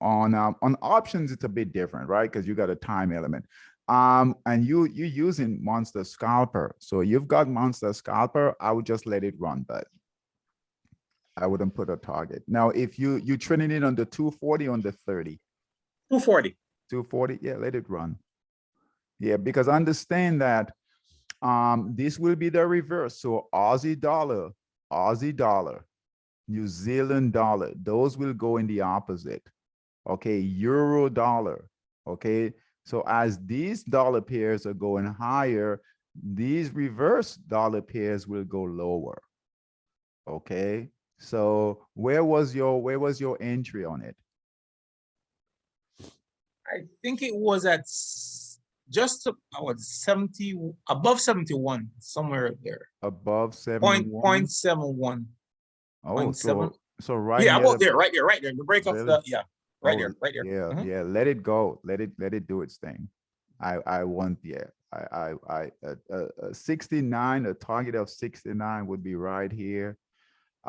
A: On options, it's a bit different, right? Because you got a time element. And you're using Monster Scalper. So you've got Monster Scalper, I would just let it run, but I wouldn't put a target. Now, if you trending it on the 240 on the 30.
B: 240.
A: 240, yeah, let it run. Yeah, because understand that this will be the reverse. So Aussie dollar, New Zealand dollar, those will go in the opposite. Okay, euro dollar. Okay, so as these dollar pairs are going higher, these reverse dollar pairs will go lower. Okay, so where was your entry on it?
B: I think it was at just about 70, above 71, somewhere there.
A: Above 71.
B: 0.71.
A: Oh, so right
B: yeah,
A: near
B: about there, right there. The break of the right there.
A: Yeah, yeah. Let it go. Let it do its thing. I want 69. A target of 69 would be right here.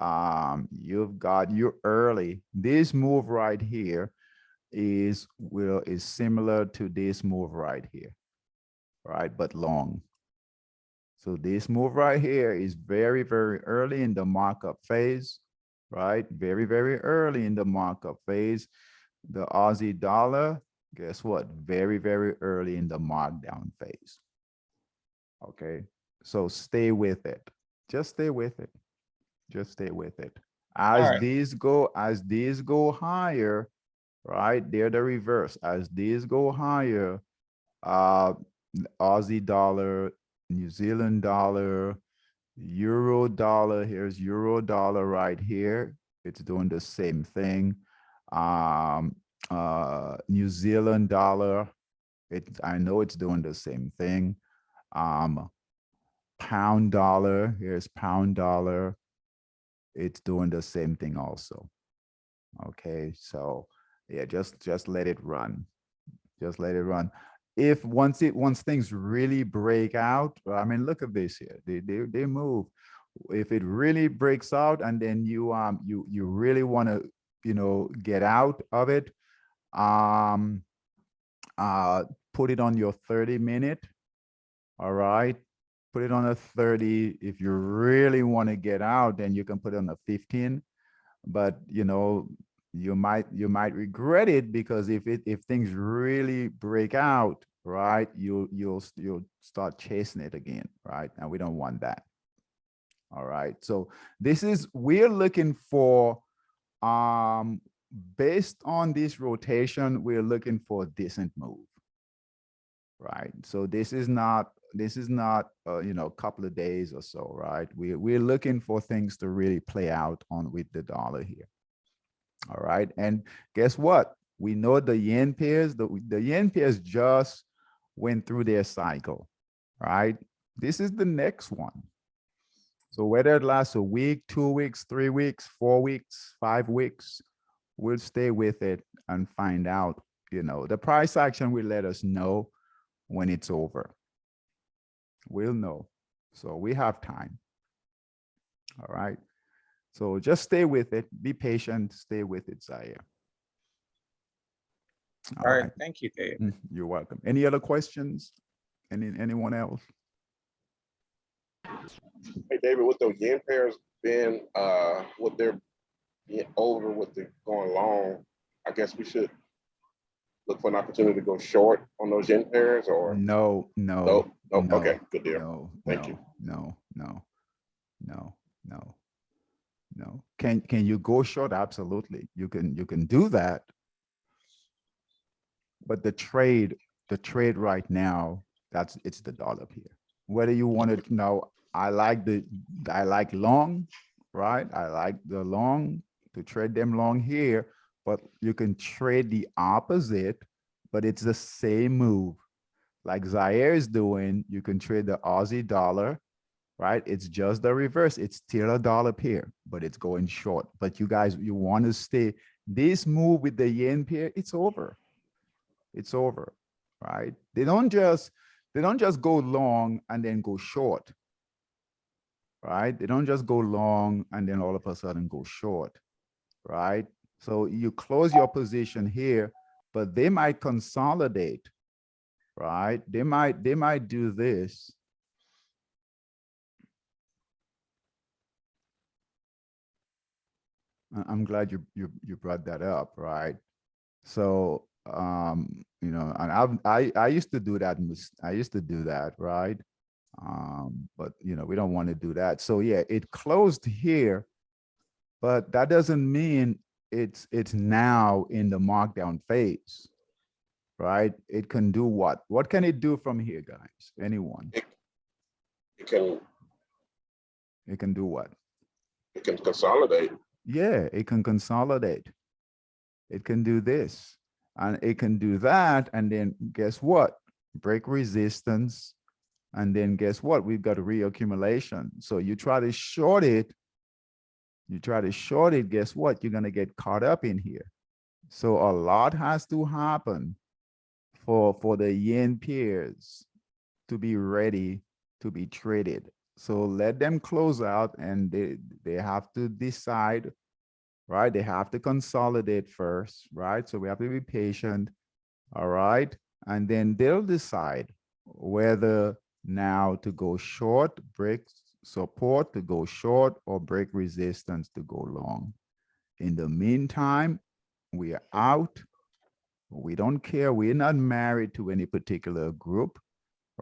A: You're early. This move right here is similar to this move right here, right? But long. So this move right here is very, very early in the markup phase, right? Very, very early in the markup phase. The Aussie dollar, guess what? Very, very early in the markdown phase. Okay, so stay with it. Just stay with it. Just stay with it.
B: right.
A: As these go higher, right? They're the reverse. As these go higher, Aussie dollar, New Zealand dollar, Euro dollar, here's Euro dollar right here. It's doing the same thing. New Zealand dollar, I know it's doing the same thing. Pound dollar, here's pound dollar. It's doing the same thing also. Okay, so yeah, just let it run. Just let it run. If once things really break out, I mean, look at this here. They move. If it really breaks out and then you really want to, you know, get out of it, put it on your 30-minute. All right. Put it on a 30. If you really want to get out, then you can put it on a 15. But you know, you might regret it, because if things really break out, right, you'll start chasing it again, right? And we don't want that. All right. So we're looking for, based on this rotation, we're looking for a decent move. Right. So this is not you know, a couple of days or so, right? We're looking for things to really play out on with the dollar here. All right. And guess what? We know the yen pairs, the yen pairs just went through their cycle, right? This is the next one. So whether it lasts a week, 2 weeks, 3 weeks, 4 weeks, 5 weeks, we'll stay with it and find out, you know, the price action will let us know when it's over. We'll know. So we have time. All right. So just stay with it. Be patient. Stay with it, Zaire.
B: All right. Thank you, Dave.
A: You're welcome. Any other questions? Anyone else?
D: Hey, David, with those yen pairs been, with their over, with the going long, I guess we should look for an opportunity to go short on those yen pairs, or
A: no.
D: Okay, good deal.
A: No.
D: Thank you.
A: No. Can you go short? Absolutely. You can do that. But the trade right now, it's the dollar pair. Whether you want to know, I like long, right? I like the long, to trade them long here, but you can trade the opposite, but it's the same move. Like Zaire is doing, you can trade the Aussie dollar, right? It's just the reverse. It's still a dollar pair, but it's going short. But you guys, you want to stay, this move with the yen pair, it's over. It's over, right? They don't just go long and then go short, right? They don't just go long and then all of a sudden go short, right? So you close your position here, but they might consolidate, right? They might do this. I'm glad you brought that up, right? So you know, and I used to do that. I used to do that, right? But you know, we don't want to do that. So yeah, it closed here, but that doesn't mean it's now in the markdown phase, right? It can do what? What can it do from here, guys? Anyone?
D: It can
A: do what?
D: It can consolidate.
A: Yeah, it can consolidate. It can do this, and it can do that, and then guess what? Break resistance, and then guess what? We've got a reaccumulation. So you try to short it, guess what? You're gonna get caught up in here. So a lot has to happen for the yen pairs to be ready to be traded. So let them close out, and they have to decide, right? They have to consolidate first, right? So we have to be patient, all right? And then they'll decide whether now to go short, break support to go short, or break resistance to go long. In the meantime, we are out. We don't care. We're not married to any particular group,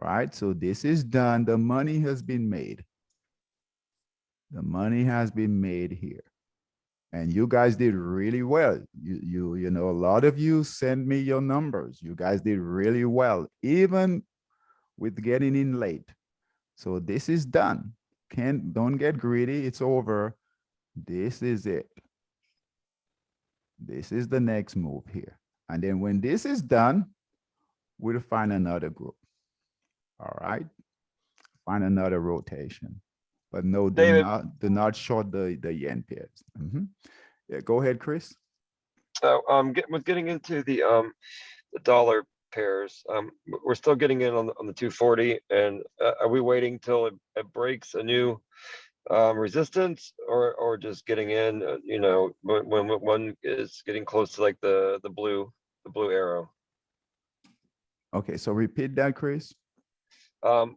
A: right? So this is done. The money has been made. The money has been made here. And you guys did really well. You know, a lot of you sent me your numbers. You guys did really well, even with getting in late. So this is done. Don't get greedy. It's over. This is it. This is the next move here. And then when this is done, we'll find another group. All right. Find another rotation. But no,
E: David.
A: do not short the yen pairs. Yeah, go ahead, Chris.
E: So with getting into the dollar pairs, we're still getting in on the 240, and are we waiting till it breaks a new resistance, or just getting in, you know, when one is getting close to like the blue arrow?
A: Okay, so repeat that, Chris.
E: On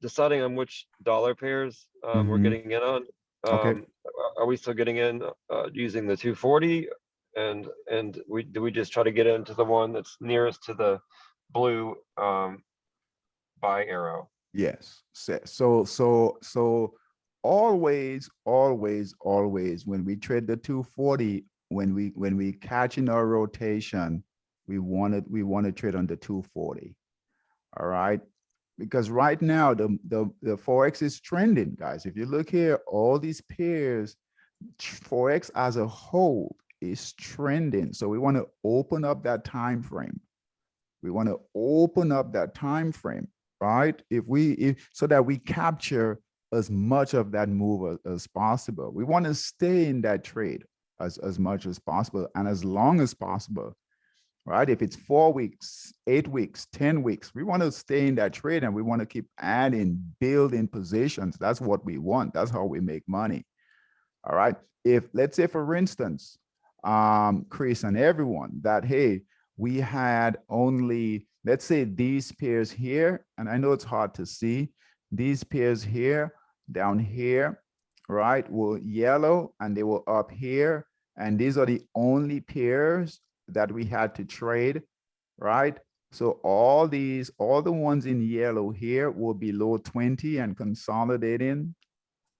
E: deciding on which dollar pairs we're getting in on.
A: Okay.
E: Are we still getting in using the 240, and do we just try to get into the one that's nearest to the blue buy arrow?
A: Yes. So always when we trade the 240, when we catch in our rotation, we want to trade on the 240. All right. Because right now the Forex is trending, guys. If you look here, all these pairs, Forex as a whole is trending. So we want to open up that time frame. We want to open up that time frame, right? So that we capture as much of that move as possible. We want to stay in that trade as much as possible and as long as possible, right? If it's 4 weeks, 8 weeks, 10 weeks, we want to stay in that trade and we want to keep adding, building positions. That's what we want. That's how we make money. All right. If, let's say, for instance, Chris and everyone, that, hey, we had only, let's say, these pairs here, and I know it's hard to see, these pairs here, down here, right, were yellow and they were up here. And these are the only pairs that we had to trade, right? So all the ones in yellow here were below 20 and consolidating,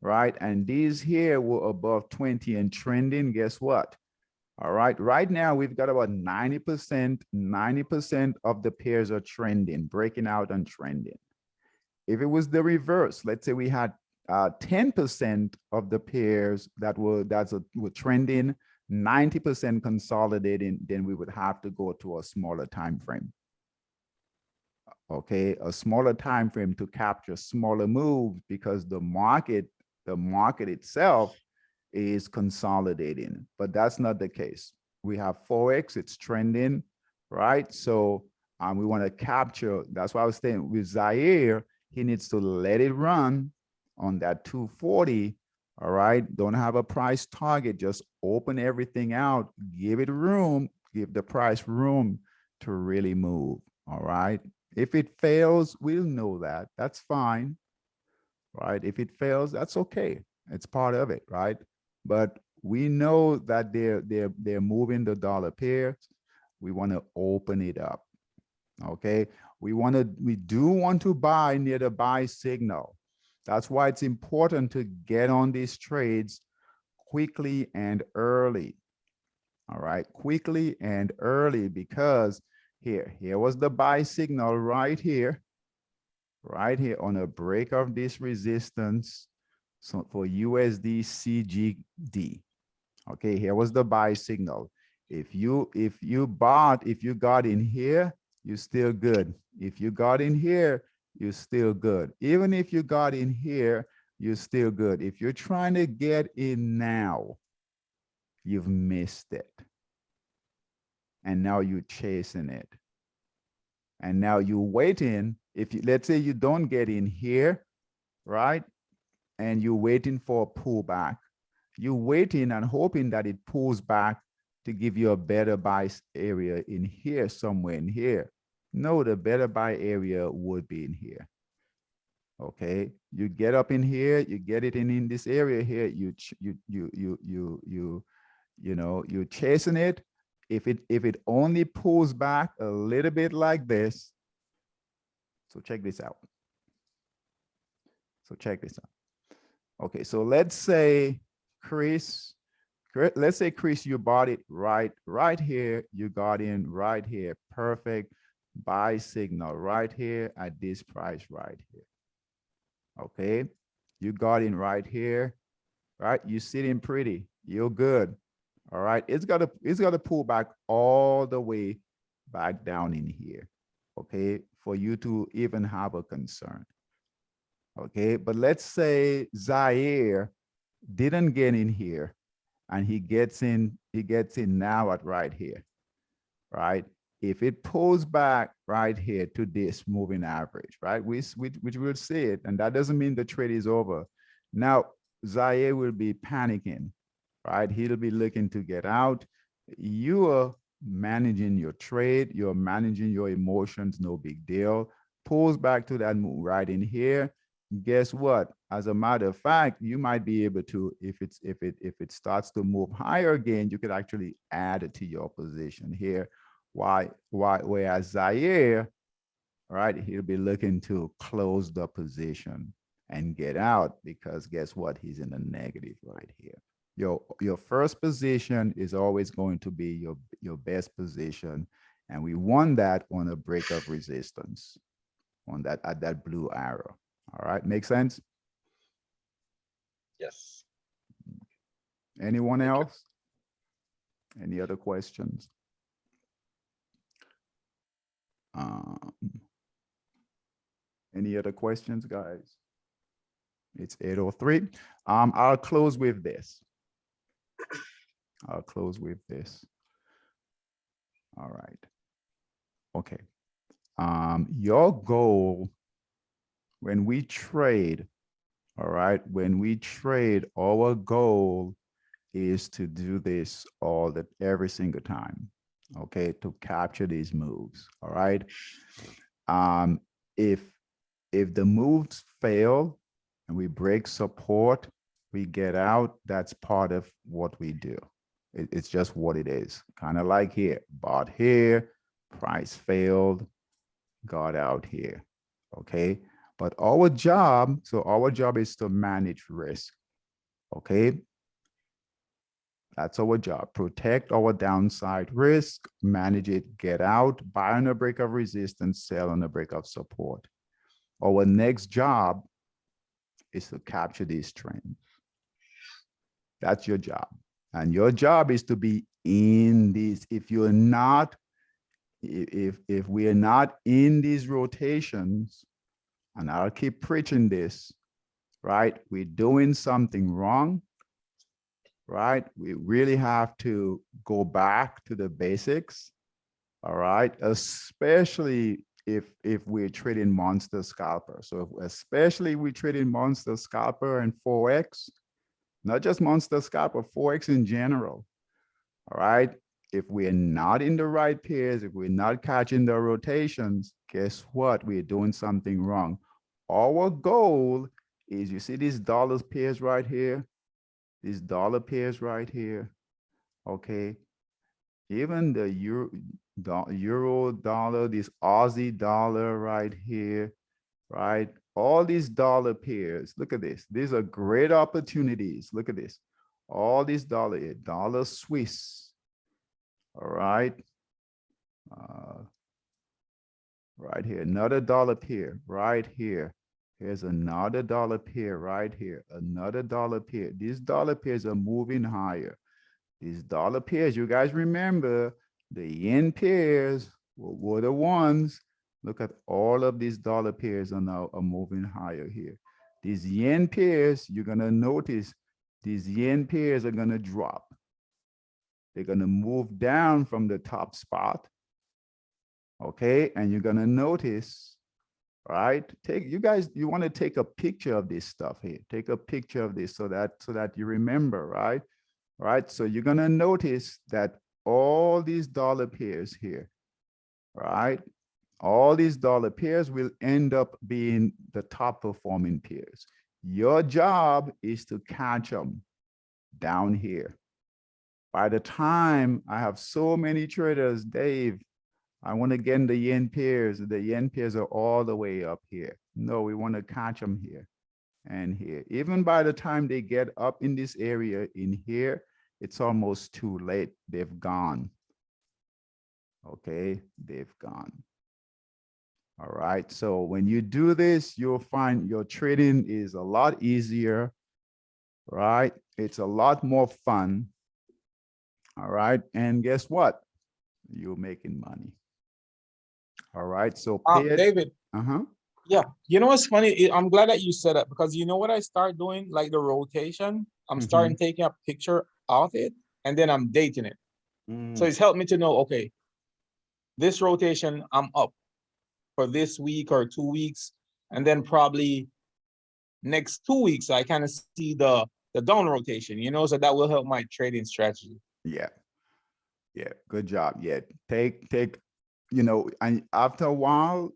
A: right? And these here were above 20 and trending. Guess what? All right, right now we've got about 90% of the pairs are trending, breaking out and trending. If it was the reverse, let's say we had 10% of the pairs that were trending, 90% consolidating, then we would have to go to a smaller time frame. Okay, a smaller time frame to capture smaller moves, because the market itself is consolidating, but that's not the case. We have Forex, it's trending, right? So we want to capture, that's why I was saying with Zaire, he needs to let it run on that 240. All right, don't have a price target, just open everything out, give it room, give the price room to really move. All right, if it fails, we'll know that, that's fine, right? If it fails, that's okay, it's part of it, right? But we know that they're moving the dollar pairs. We want to open it up. Okay, we do want to buy near the buy signal. That's why it's important to get on these trades quickly and early. All right, quickly and early, because here was the buy signal right here on a break of this resistance. So for USD CGD, okay, here was the buy signal. If you got in here, you're still good. If you got in here, you're still good. Even if you got in here, you're still good. If you're trying to get in now, you've missed it. And now you're chasing it. And now you're waiting. If you, let's say you don't get in here, right? And you're waiting for a pullback. You're waiting and hoping that it pulls back to give you a better buy area in here, somewhere in here. No, the better buy area would be in here. Okay, you get up in here, you get it in this area here. You're chasing it. If it only pulls back a little bit like this. So check this out. Okay, so let's say, Chris, let's say, Chris, you bought it right here. You got in right here. Perfect buy signal right here at this price right here. Okay. You got in right here, right? You're sitting pretty. You're good. All right. It's got to pull back all the way back down in here. Okay. For you to even have a concern. Okay. But let's say Zaire didn't get in here and he gets in now at right here, right? If it pulls back right here to this moving average, right? Which we'll see it, and that doesn't mean the trade is over. Now, Zaire will be panicking, right? He'll be looking to get out. You are managing your trade. You're managing your emotions, no big deal. Pulls back to that move right in here. Guess what? As a matter of fact, you might be able to, if it starts to move higher again, you could actually add it to your position here. Whereas Zaire, right, he'll be looking to close the position and get out, because guess what? He's in the negative right here. Your first position is always going to be your best position, and we want that on a break of resistance on that at that blue arrow. All right, make sense?
E: Yes.
A: Anyone else? Any other questions? Any other questions, guys? It's 8:03. I'll close with this. I'll close with this. All right. Okay. Your goal when we trade, all right, when we trade, our goal is to do this every single time, okay, to capture these moves, all right? If the moves fail and we break support, we get out, that's part of what we do. It's just what it is. Kind of like here, bought here, price failed, got out here, okay? But our job is to manage risk, okay? That's our job. Protect our downside risk, manage it, get out, buy on a break of resistance, sell on a break of support. Our next job is to capture these trends. That's your job. And your job is to be in these. If you're not, if we are not in these rotations, and I'll keep preaching this, right? We're doing something wrong, right? We really have to go back to the basics, all right? Especially if we're trading monster scalper. So especially we trading monster scalper and Forex, not just monster scalper, Forex in general, all right? If we're not in the right pairs, if we're not catching the rotations, guess what? We're doing something wrong. Our goal is, you see these dollars pairs right here? These dollar pairs right here, okay? Even the euro dollar, this Aussie dollar right here, right? All these dollar pairs, look at this. These are great opportunities. Look at this. All these dollar Swiss, all right? Right here, another dollar pair right here. Here's another dollar pair right here, another dollar pair. These dollar pairs are moving higher. These dollar pairs, you guys remember, the yen pairs were the ones. Look at all of these dollar pairs are now moving higher here. These yen pairs, you're gonna notice these yen pairs are gonna drop. They're gonna move down from the top spot. Okay, and you're gonna notice, right? You want to take a picture of this stuff here. Take a picture of this so that you remember, right? Right. So you're gonna notice that all these dollar pairs here, right? All these dollar pairs will end up being the top performing pairs. Your job is to catch them down here. By the time I have so many traders, Dave, I want to get in the yen pairs. The yen pairs are all the way up here. No, we want to catch them here and here. Even by the time they get up in this area in here, it's almost too late. They've gone. Okay, they've gone. All right, so when you do this, you'll find your trading is a lot easier, right? It's a lot more fun. All right, and guess what? You're making money. All right, so pay it.
B: David,
A: Uh-huh.
B: yeah, you know what's funny? I'm glad that you said that, because you know what I start doing, like the rotation, I'm starting taking a picture of it and then I'm dating it. So it's helped me to know, okay, this rotation I'm up for this week or 2 weeks, and then probably next 2 weeks I kind of see the down rotation, you know, so that will help my trading strategy.
A: Yeah. Yeah, good job. Yeah, take, you know, and after a while,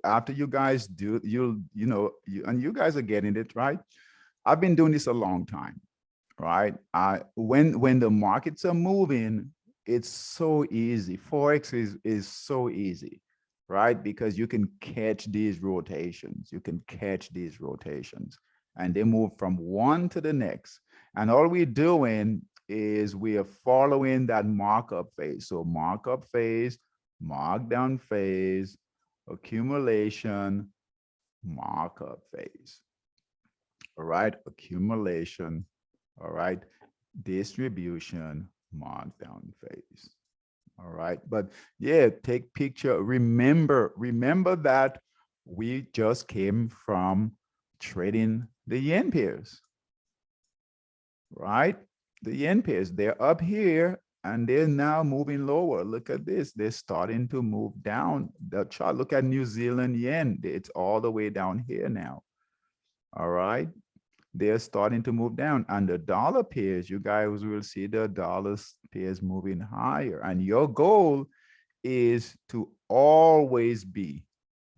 A: after you guys do, you know, you guys are getting it, right? I've been doing this a long time, right? When the markets are moving, it's so easy. Forex is so easy, right? Because you can catch these rotations. You can catch these rotations, and they move from one to the next. And all we're doing is we are following that markup phase. So markup phase, markdown phase, accumulation, markup phase. All right, accumulation. All right, distribution, markdown phase. All right, but yeah, take picture. Remember that we just came from trading the yen pairs, right? The yen pairs, they're up here and they're now moving lower. Look at this, they're starting to move down the chart. Look at New Zealand yen, it's all the way down here now. All right, they're starting to move down. And the dollar pairs, you guys will see the dollar pairs moving higher. And your goal is to always be,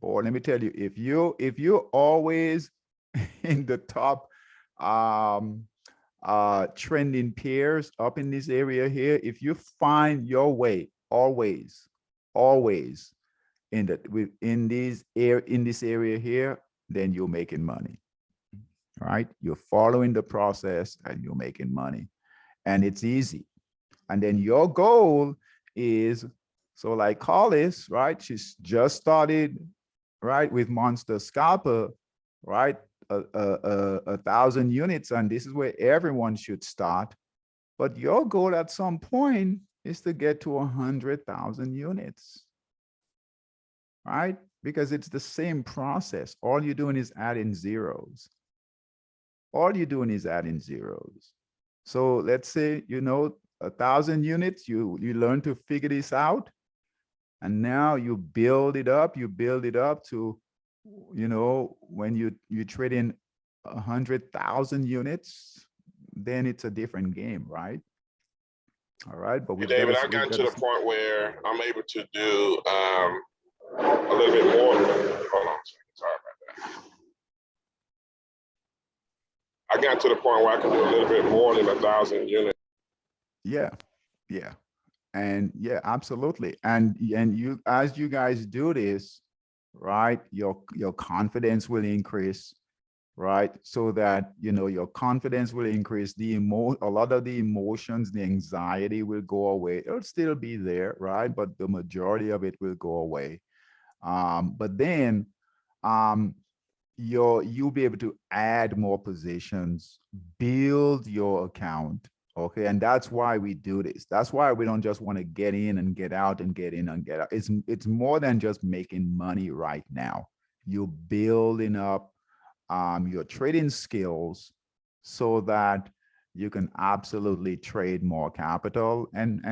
A: or let me tell you, if you're always in the top trending pairs up in this area here, if you find your way always in this area here, then you're making money. Right, you're following the process and you're making money, and it's easy. And then your goal is, so like Collis, right, she's just started, right, with Monster Scalper, right, 1,000 units, and this is where everyone should start. But your goal at some point is to get to 100,000 units, right? Because it's the same process. All you're doing is adding zeros. All you're doing is adding zeros. So let's say, you know, 1,000 units, you learn to figure this out. And now you build it up to, you know, when you trade in 100,000 units, then it's a different game, right? All right, but
D: David, I've gotten to the point where I'm able to do a little bit more. Hold on a second, sorry about that. I got to the point where I can do a little bit more than 1,000 units.
A: Yeah, yeah. And yeah, absolutely. And you, as you guys do this, right, your confidence will increase, right? So that, you know, your confidence will increase, a lot of the emotions, the anxiety will go away. It'll still be there, right? But the majority of it will go away. But then you'll be able to add more positions, build your account. Okay, and that's why we do this. That's why we don't just want to get in and get out and get in and get out. It's more than just making money right now. You're building up your trading skills so that you can absolutely trade more capital and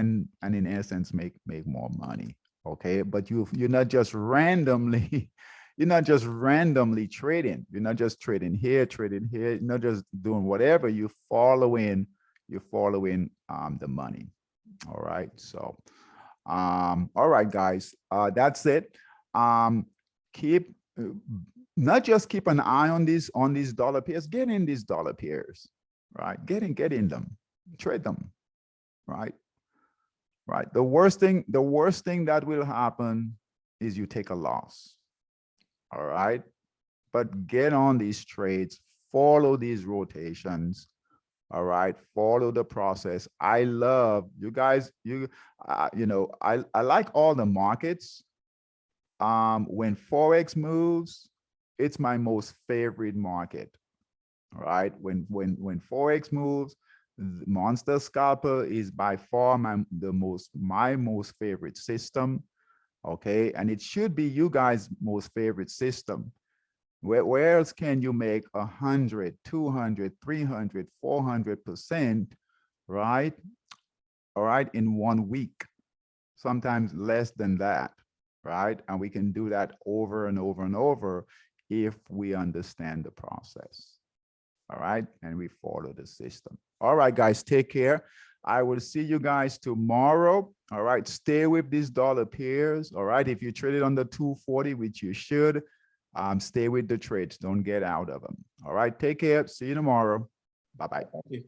A: in essence make more money. Okay, but you're not just randomly you're not just randomly trading. You're not just trading here, you're not just doing whatever. You're following the money. All right, so all right, guys, that's it. Keep not just keep an eye on these dollar pairs, get in these dollar pairs, right? Get in them, trade them, right? The worst thing that will happen is you take a loss. All right, but get on these trades, follow these rotations, All right, follow the process. I love you guys. You know, I like all the markets. When Forex moves, it's my most favorite market. All right, when Forex moves, Monster Scalper is by far my most favorite system. Okay, and it should be you guys' most favorite system. Where else can you make 100, 200, 300, 400%, right? All right, in 1 week, sometimes less than that, right? And we can do that over and over and over if we understand the process. All right, and we follow the system. All right, guys, take care. I will see you guys tomorrow. All right, stay with these dollar pairs. All right, if you traded under 240, which you should, stay with the trades. Don't get out of them. All right, take care. See you tomorrow. Bye-bye.
B: Thank you.